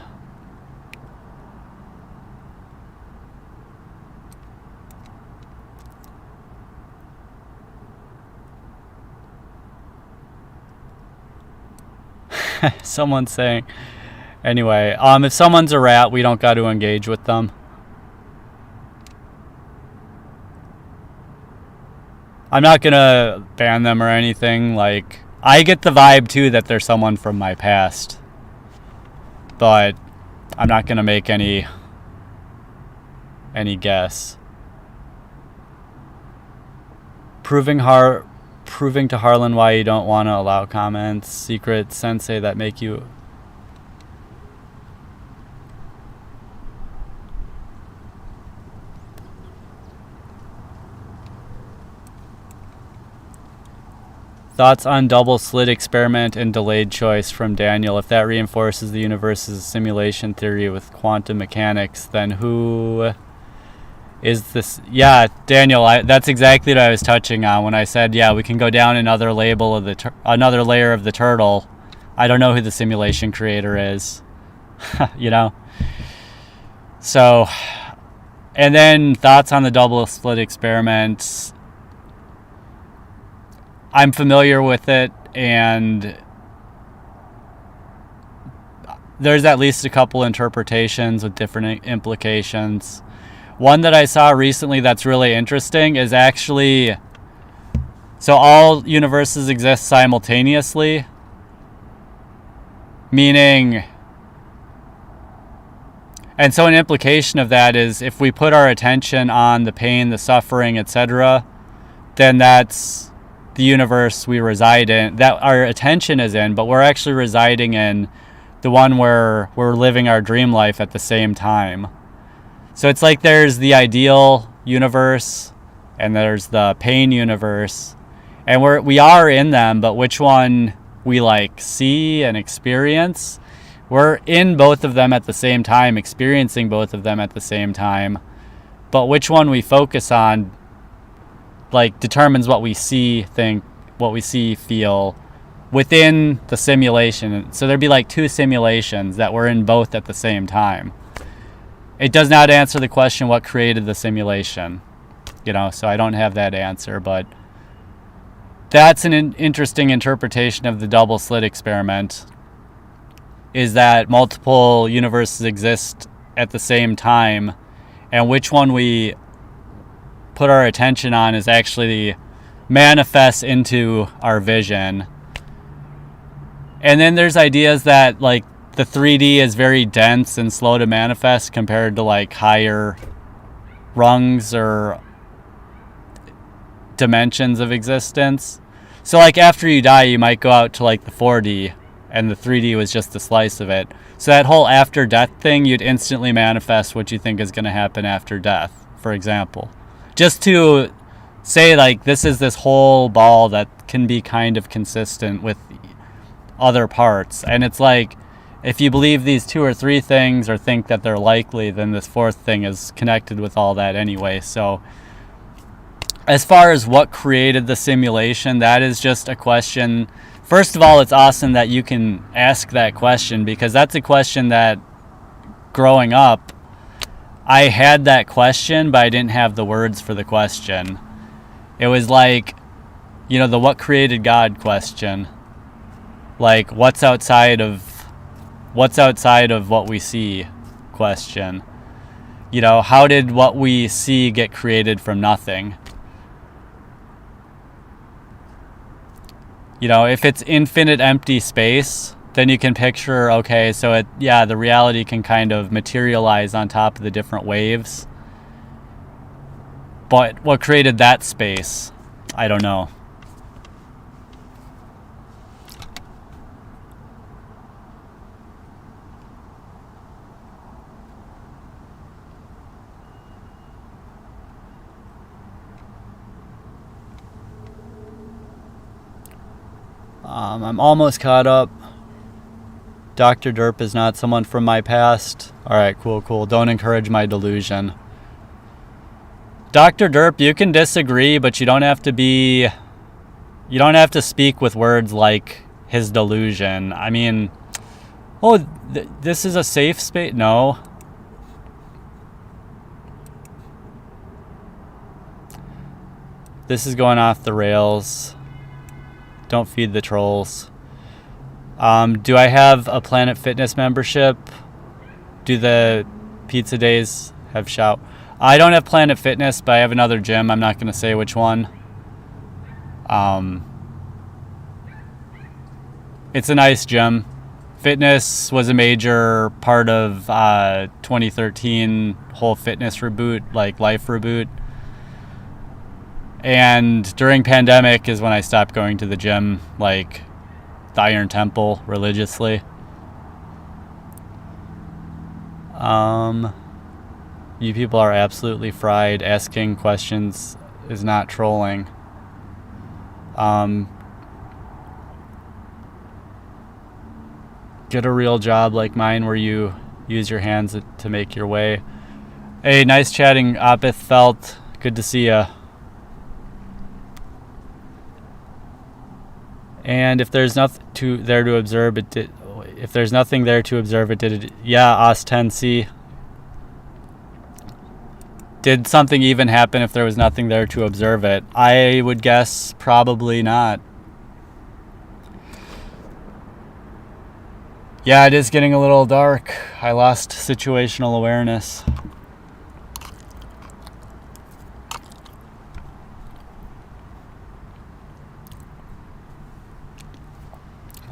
Someone's saying. Anyway, if someone's a rat, we don't got to engage with them. I'm not gonna ban them or anything. Like, I get the vibe too that they're someone from my past. But I'm not going to make any guess. Proving to Harlan why you don't want to allow comments. Secret sensei that make you... Thoughts on double slit experiment and delayed choice from Daniel. If that reinforces the universe's simulation theory with quantum mechanics, then who is this? Yeah, Daniel, that's exactly what I was touching on when I said, yeah, we can go down another label of another layer of the turtle. I don't know who the simulation creator is, you know? So, and then thoughts on the double slit experiment. I'm familiar with it, and there's at least a couple interpretations with different implications. One that I saw recently that's really interesting is actually, so all universes exist simultaneously, meaning, and so an implication of that is if we put our attention on the pain, the suffering, etc., then that's the universe we reside in, that our attention is in, but we're actually residing in the one where we're living our dream life at the same time. So it's like there's the ideal universe and there's the pain universe, and we are in them, but which one we like see and experience, we're in both of them at the same time, experiencing both of them at the same time, but which one we focus on like determines what we see, think, what we see, feel within the simulation. So there'd be like two simulations that we're in both at the same time. It does not answer the question what created the simulation, you know, so I don't have that answer, but that's an interesting interpretation of the double slit experiment, is that multiple universes exist at the same time, and which one we put our attention on is actually manifests into our vision. And then there's ideas that like the 3D is very dense and slow to manifest compared to like higher rungs or dimensions of existence. So like after you die, you might go out to like the 4D, and the 3D was just a slice of it. So that whole after death thing, you'd instantly manifest what you think is going to happen after death, for example. Just to say like this is this whole ball that can be kind of consistent with other parts. And it's like, if you believe these two or three things or think that they're likely, then this fourth thing is connected with all that anyway. So as far as what created the simulation, that is just a question. First of all, it's awesome that you can ask that question, because that's a question that growing up, I had that question, but I didn't have the words for the question. It was like, you know, the what created God question. Like, what's outside of what we see question. You know, how did what we see get created from nothing? You know, if it's infinite empty space, then you can picture, okay, so the reality can kind of materialize on top of the different waves. But what created that space? I don't know. I'm almost caught up. Dr. Derp is not someone from my past. Alright, cool. Don't encourage my delusion. Dr. Derp, you can disagree, but you don't have to speak with words like his delusion. I mean, this is a safe space? No. This is going off the rails. Don't feed the trolls. Do I have a Planet Fitness membership? Do the pizza days have shout? I don't have Planet Fitness, but I have another gym. I'm not going to say which one. It's a nice gym. Fitness was a major part of 2013 whole fitness reboot, like life reboot. And during pandemic is when I stopped going to the gym, like the Iron Temple, religiously. You people are absolutely fried. Asking questions is not trolling. Get a real job like mine where you use your hands to make your way. Hey, nice chatting, OpTH Felt. Good to see ya. And if there's nothing there to observe, it did. If there's nothing there to observe, it did. Yeah, Os10C. Did something even happen if there was nothing there to observe it? I would guess probably not. Yeah, it is getting a little dark. I lost situational awareness.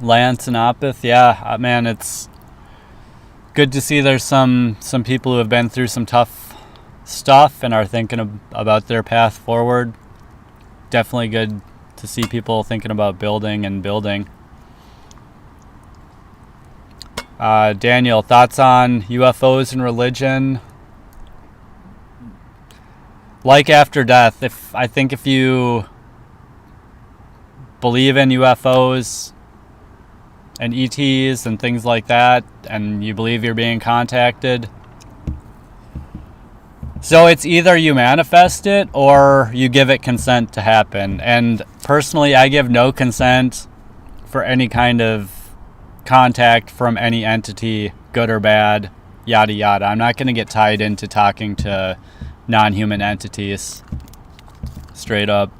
Lance and OpTH, yeah, man, it's good to see there's some people who have been through some tough stuff and are thinking about their path forward. Definitely good to see people thinking about building and building. Daniel, thoughts on UFOs and religion? Like after death, I think if you believe in UFOs and ETs and things like that, and you believe you're being contacted, so it's either you manifest it or you give it consent to happen. And personally, I give no consent for any kind of contact from any entity, good or bad, yada yada. I'm not going to get tied into talking to non-human entities, straight up.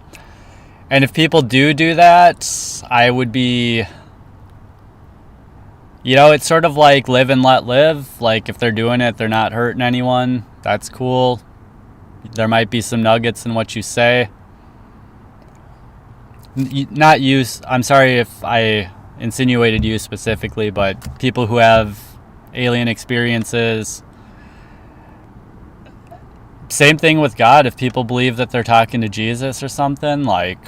And if people do that, I would be, it's sort of like live and let live. Like if they're doing it, they're not hurting anyone. That's cool. There might be some nuggets in what you say. Not you. I'm sorry if I insinuated you specifically, but people who have alien experiences. Same thing with God. If people believe that they're talking to Jesus or something, like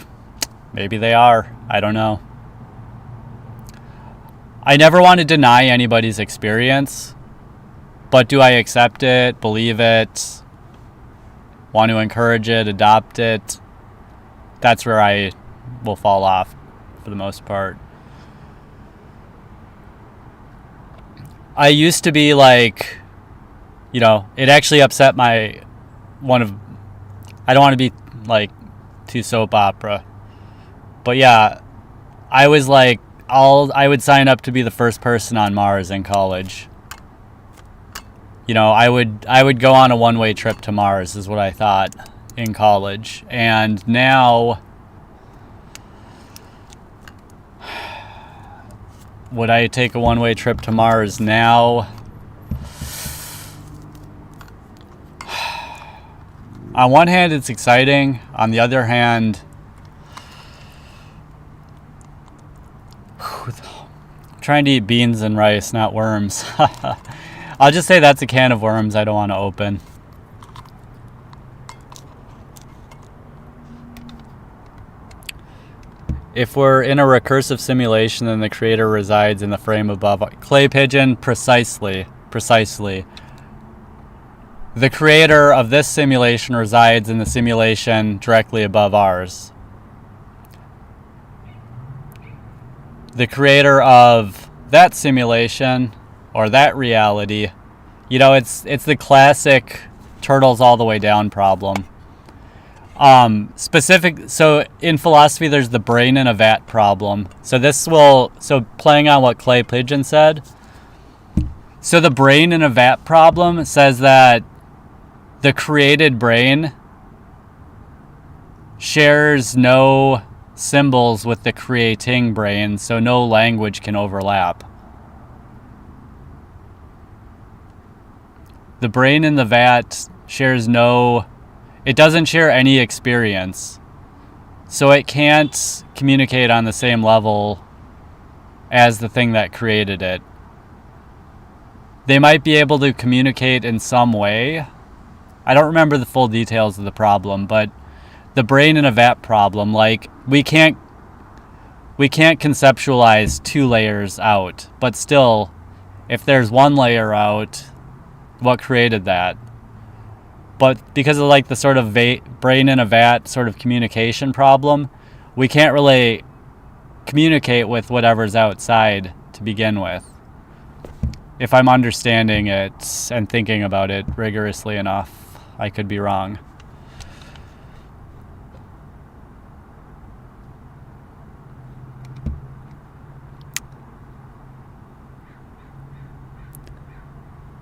maybe they are. I don't know. I never want to deny anybody's experience, but do I accept it, believe it, want to encourage it, adopt it? That's where I will fall off for the most part. I used to be like, it actually upset I don't want to be like too soap opera, but yeah, I was like, I would sign up to be the first person on Mars in college. I would go on a one-way trip to Mars is what I thought in college. And now, would I take a one-way trip to Mars now? On one hand, it's exciting. On the other hand, trying to eat beans and rice, not worms. I'll just say that's a can of worms I don't want to open. If we're in a recursive simulation, then the creator resides in the frame above. Clay Pigeon, precisely. The creator of this simulation resides in the simulation directly above ours. The creator of that simulation or that reality, it's the classic turtles all the way down problem. So in philosophy, there's the brain in a vat problem. So playing on what Clay Pigeon said. So the brain in a vat problem says that the created brain shares no symbols with the creating brain, so no language can overlap. The brain in the vat it doesn't share any experience, so it can't communicate on the same level as the thing that created it. They might be able to communicate in some way. I don't remember the full details of the problem, but the brain in a vat problem, like we can't conceptualize two layers out, but still, if there's one layer out, what created that? But because of like the sort of brain in a vat sort of communication problem, we can't really communicate with whatever's outside to begin with. If I'm understanding it and thinking about it rigorously enough. I could be wrong.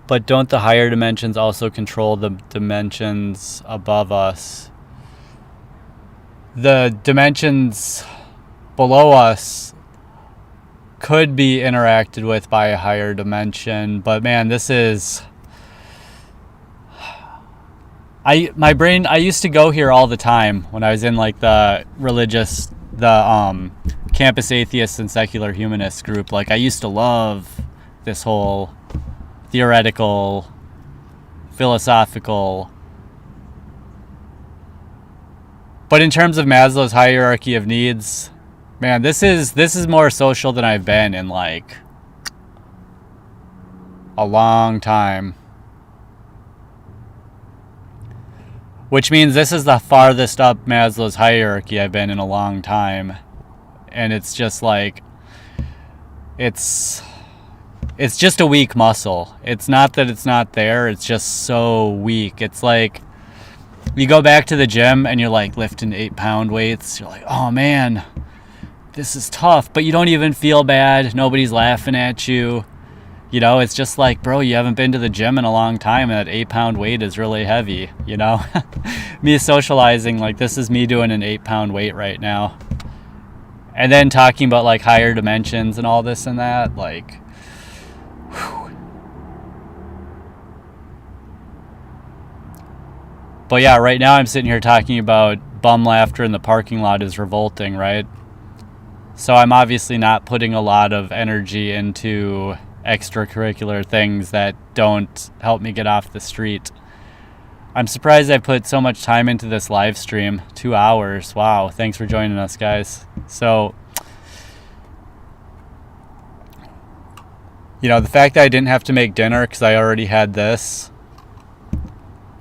But don't the higher dimensions also control the dimensions above us? The dimensions below us could be interacted with by a higher dimension, but man, this is... my brain, I used to go here all the time when I was in like the religious, campus atheists and secular humanists group. Like, I used to love this whole theoretical, philosophical. But in terms of Maslow's hierarchy of needs, man, this is more social than I've been in like a long time. Which means this is the farthest up Maslow's hierarchy I've been in a long time. And it's just like, it's just a weak muscle. It's not that it's not there, it's just so weak. It's like, you go back to the gym and you're like lifting 8-pound weights. You're like, oh man, this is tough. But you don't even feel bad. Nobody's laughing at you. You know, it's just like, bro, you haven't been to the gym in a long time and that 8-pound weight is really heavy, you know? Me socializing, like, this is me doing an 8-pound weight right now. And then talking about like higher dimensions and all this and that, like, whew. But yeah, right now I'm sitting here talking about bum laughter in the parking lot is revolting, right? So I'm obviously not putting a lot of energy into extracurricular things that don't help me get off the street. I'm surprised I put so much time into this live stream. 2 hours. Wow. Thanks for joining us, guys. So, you know, the fact that I didn't have to make dinner because I already had this.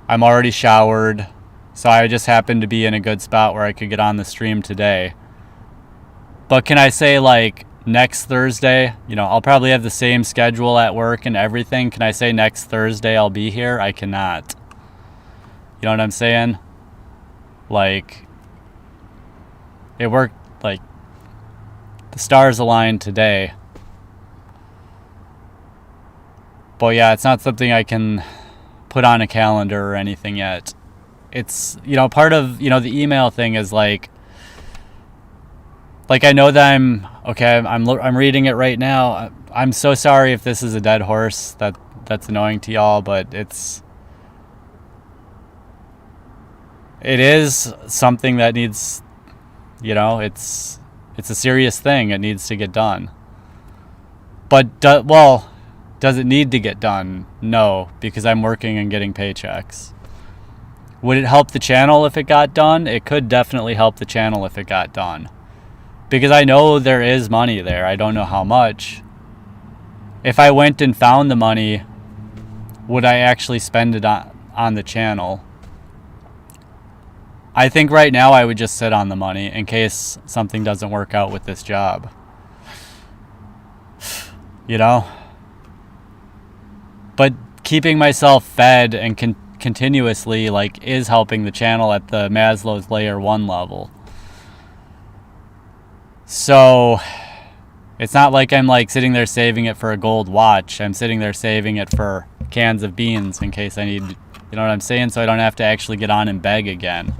I'm already showered. So I just happened to be in a good spot where I could get on the stream today. But can I say, like, next Thursday, you know, I'll probably have the same schedule at work and everything. Can I say next Thursday I'll be here? I cannot. You know what I'm saying? Like, it worked, like, the stars aligned today. But yeah, it's not something I can put on a calendar or anything yet. It's, you know, part of, you know, the email thing is like I know that I'm reading it right now. I'm so sorry if this is a dead horse that's annoying to y'all, but it is something that needs, you know, it's a serious thing. It needs to get done. But does it need to get done? No, because I'm working and getting paychecks. Would it help the channel if it got done? It could definitely help the channel if it got done. Because I know there is money there. I don't know how much. If I went and found the money, would I actually spend it on the channel? I think right now I would just sit on the money in case something doesn't work out with this job. You know? But keeping myself fed and continuously, like, is helping the channel at the Maslow's layer 1 level. So it's not like I'm like sitting there saving it for a gold watch. I'm sitting there saving it for cans of beans in case I need, you know what I'm saying? So I don't have to actually get on and beg again.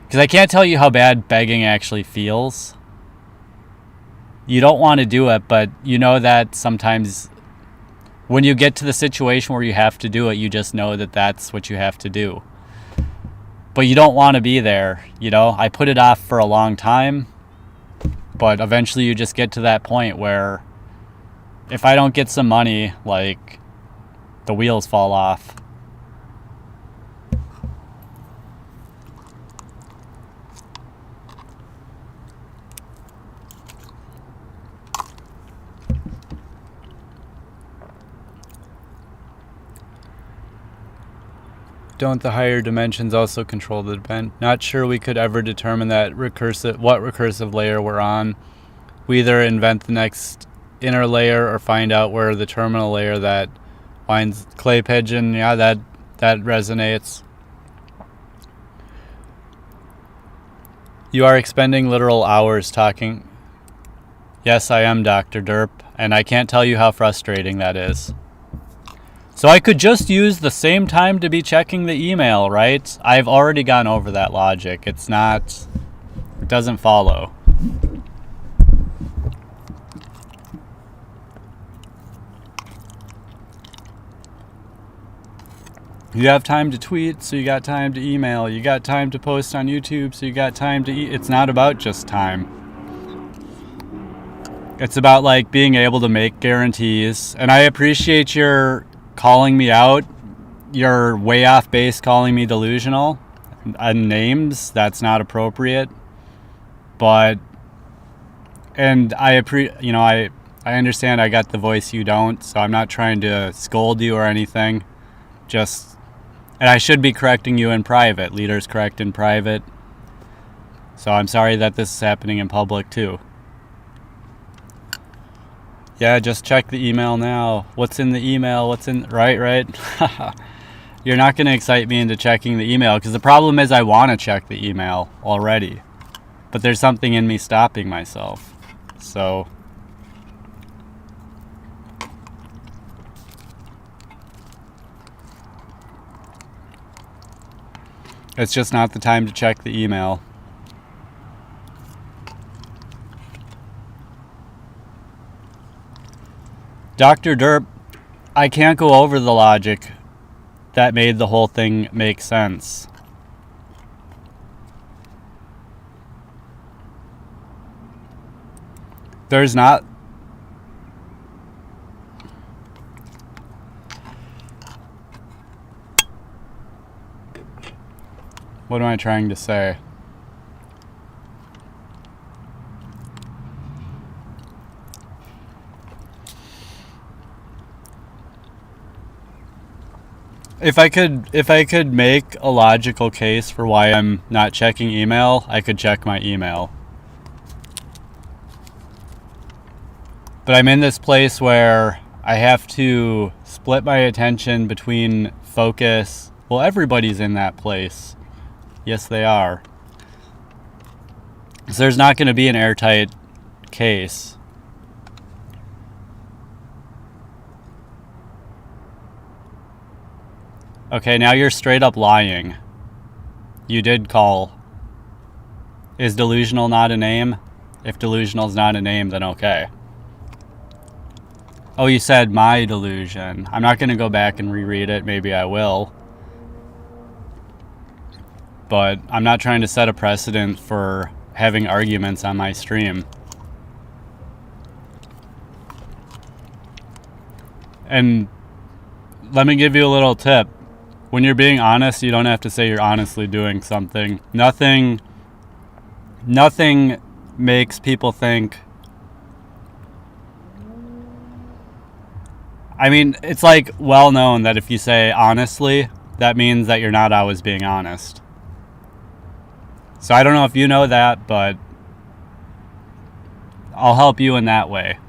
Because I can't tell you how bad begging actually feels. You don't want to do it, but you know that sometimes when you get to the situation where you have to do it, you just know that that's what you have to do. But you don't want to be there, you know? I put it off for a long time. But eventually you just get to that point where if I don't get some money, like, the wheels fall off. Don't the higher dimensions also control the dimension? Not sure we could ever determine what recursive layer we're on. We either invent the next inner layer or find out where the terminal layer that finds clay pigeon. Yeah, that resonates. You are expending literal hours talking. Yes, I am, Dr. Derp, and I can't tell you how frustrating that is. So I could just use the same time to be checking the email, right? I've already gone over that logic. It doesn't follow. You have time to tweet, so you got time to email. You got time to post on YouTube, so you got time to eat. It's not about just time. It's about like being able to make guarantees. And I appreciate your calling me out. You're way off base calling me delusional. On names, that's not appropriate. But, and I understand I got the voice you don't, so I'm not trying to scold you or anything. And I should be correcting you in private. Leaders correct in private. So I'm sorry that this is happening in public too. Yeah, just check the email now. What's in the email? Right? You're not going to excite me into checking the email, because the problem is I want to check the email already. But there's something in me stopping myself. So it's just not the time to check the email. Dr. Derp, I can't go over the logic that made the whole thing make sense. There's not... What am I trying to say? If I could make a logical case for why I'm not checking email, I could check my email. But I'm in this place where I have to split my attention between focus. Well, everybody's in that place. Yes, they are. So there's not going to be an airtight case. Okay, now you're straight up lying. You did call. Is delusional not a name? If delusional is not a name, then okay. Oh, you said my delusion. I'm not going to go back and reread it. Maybe I will. But I'm not trying to set a precedent for having arguments on my stream. And let me give you a little tip. When you're being honest, you don't have to say you're honestly doing something. Nothing makes people think... I mean, it's like well known that if you say honestly, that means that you're not always being honest. So I don't know if you know that, but I'll help you in that way.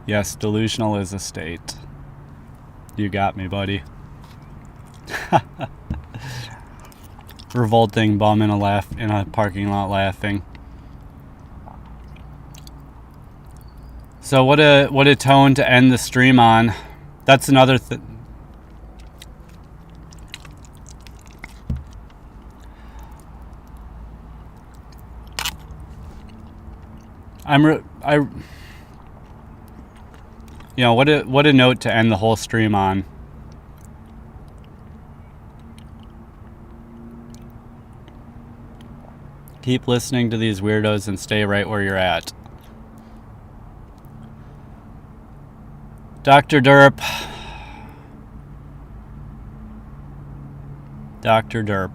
Yes, delusional is a state. You got me, buddy. Revolting bum in a parking lot laughing. So what a tone to end the stream on. That's another thing. You know, what a note to end the whole stream on. Keep listening to these weirdos and stay right where you're at. Dr. Derp. Dr. Derp.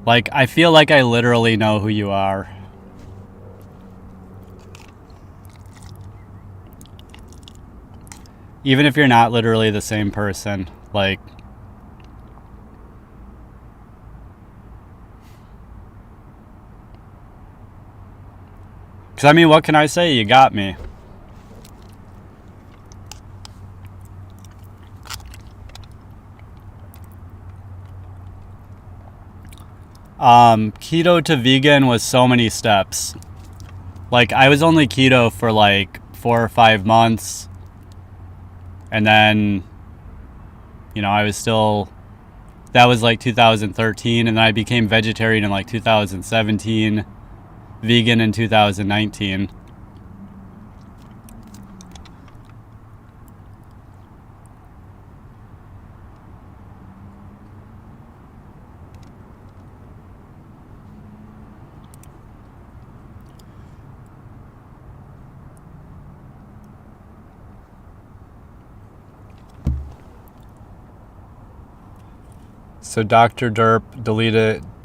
Like, I feel like I literally know who you are. Even if you're not literally the same person, like... Because, I mean, what can I say? You got me. Keto to vegan was so many steps. Like, I was only keto for like 4 or 5 months. And then, you know, I was still, that was like 2013. And then I became vegetarian in like 2017, vegan in 2019. So Dr. Derp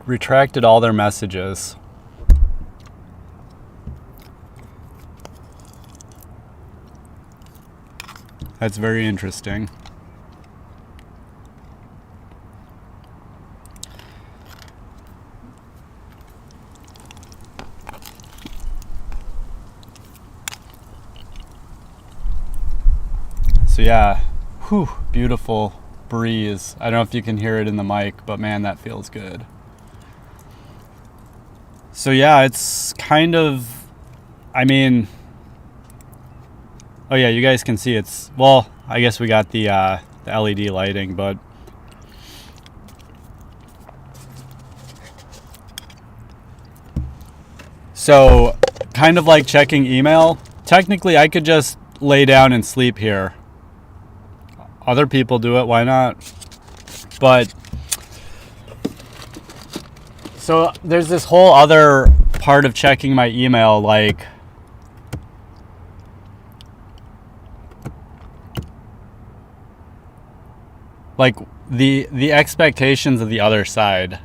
retracted all their messages. That's very interesting. So yeah, whew, beautiful breeze. I don't know if you can hear it in the mic, but man, that feels good. So yeah, it's kind of, I mean, oh yeah, you guys can see it's, well, I guess we got the LED lighting, but so kind of like checking email. Technically, I could just lay down and sleep here. Other people do it, why not? But so there's this whole other part of checking my email, like the expectations of the other side.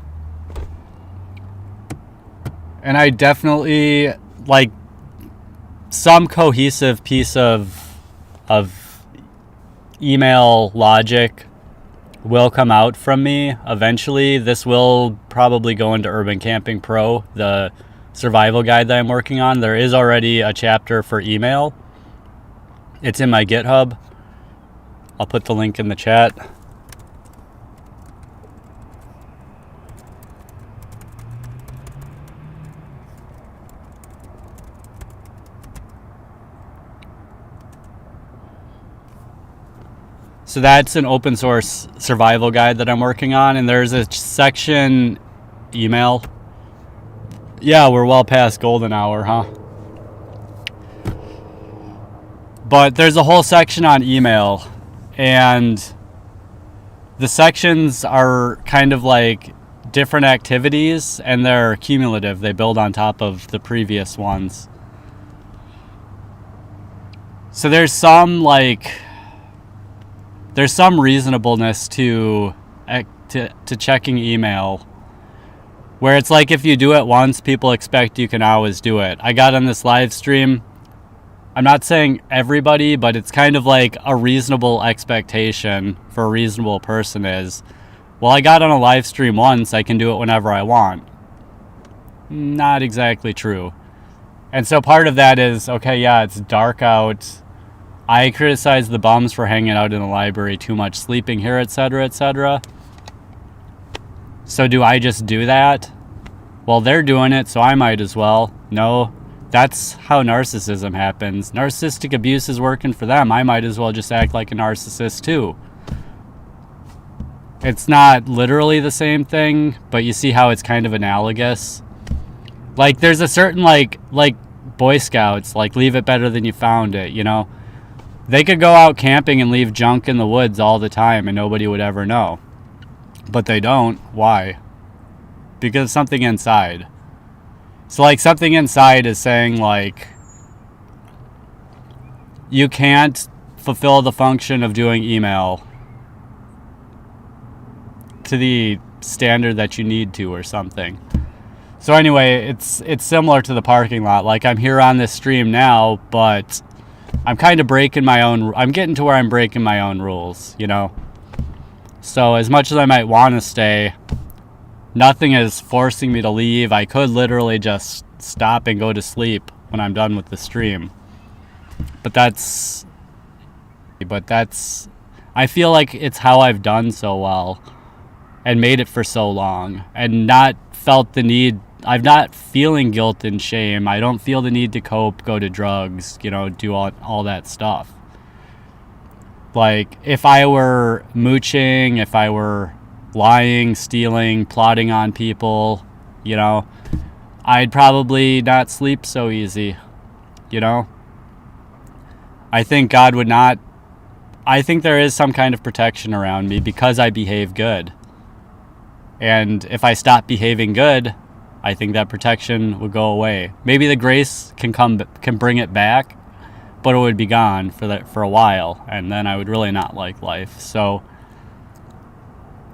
And I definitely like some cohesive piece of email logic will come out from me eventually. This will probably go into Urban Camping Pro, the survival guide that I'm working on. There is already a chapter for email. It's in my GitHub. I'll put the link in the chat. So that's an open source survival guide that I'm working on, and there's a section email. Yeah, we're well past golden hour, huh? But there's a whole section on email, and the sections are kind of like different activities, and they're cumulative. They build on top of the previous ones. So there's some reasonableness to checking email, where it's like if you do it once, people expect you can always do it. I got on this live stream. I'm not saying everybody, but it's kind of like a reasonable expectation for a reasonable person is, well, I got on a live stream once, I can do it whenever I want. Not exactly true. And so part of that is, okay, yeah, it's dark out. I criticize the bums for hanging out in the library too much, sleeping here, etc., etc. So do I just do that? Well, they're doing it, so I might as well. No, that's how narcissism happens. Narcissistic abuse is working for them. I might as well just act like a narcissist too. It's not literally the same thing, but you see how it's kind of analogous. Like there's a certain like Boy Scouts, like leave it better than you found it, you know? They could go out camping and leave junk in the woods all the time and nobody would ever know. But they don't. Why? Because something inside. So like something inside is saying like, you can't fulfill the function of doing email to the standard that you need to or something. So anyway, it's similar to the parking lot. Like, I'm here on this stream now, but I'm kind of breaking my own, I'm getting to where I'm breaking my own rules, you know? So as much as I might want to stay, nothing is forcing me to leave. I could literally just stop and go to sleep when I'm done with the stream. But that's, I feel like it's how I've done so well and made it for so long and not felt the need. I'm not feeling guilt and shame. I don't feel the need to cope, go to drugs, you know, do all that stuff. Like, if I were mooching, if I were lying, stealing, plotting on people, you know, I'd probably not sleep so easy, you know? I think God would not, I think there is some kind of protection around me because I behave good. And if I stop behaving good, I think that protection would go away. Maybe the grace can bring it back, but it would be gone for a while, and then I would really not like life. So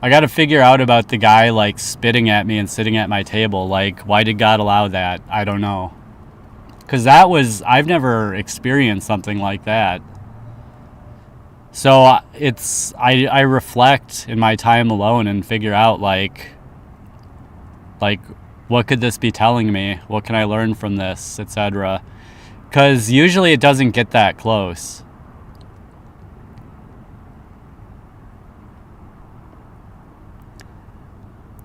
I got to figure out about the guy like spitting at me and sitting at my table. Like, why did God allow that? I don't know. Because I've never experienced something like that. So I reflect in my time alone and figure out like what could this be telling me? What can I learn from this, etc. Because usually it doesn't get that close.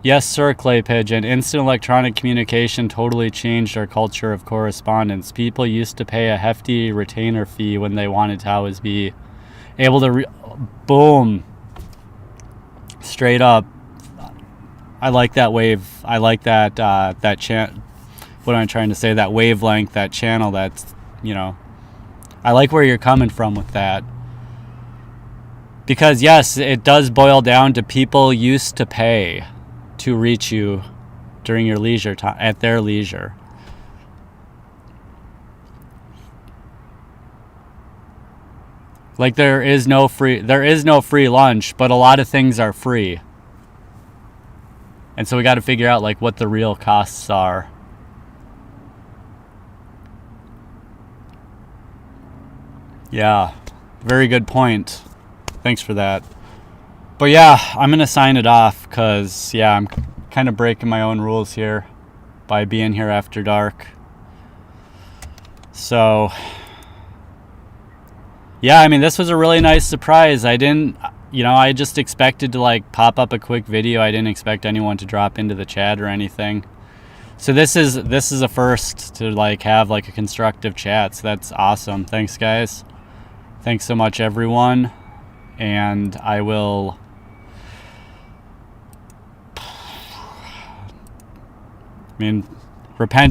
Yes, sir, Clay Pigeon. Instant electronic communication totally changed our culture of correspondence. People used to pay a hefty retainer fee when they wanted to always be able to boom, straight up. I like that wave. I like that what am I trying to say? That wavelength, that channel. That's, you know, I like where you're coming from with that. Because yes, it does boil down to people used to pay to reach you during your leisure time, at their leisure. Like, there is no free lunch, but a lot of things are free. And so we got to figure out like what the real costs are. Yeah, very good point. Thanks for that. But yeah, I'm going to sign it off because, yeah, I'm kind of breaking my own rules here by being here after dark. So, yeah, I mean, this was a really nice surprise. I just expected to like pop up a quick video. I didn't expect anyone to drop into the chat or anything. So this is a first to like have like a constructive chat. So that's awesome. Thanks, guys. Thanks so much, everyone. And I will repent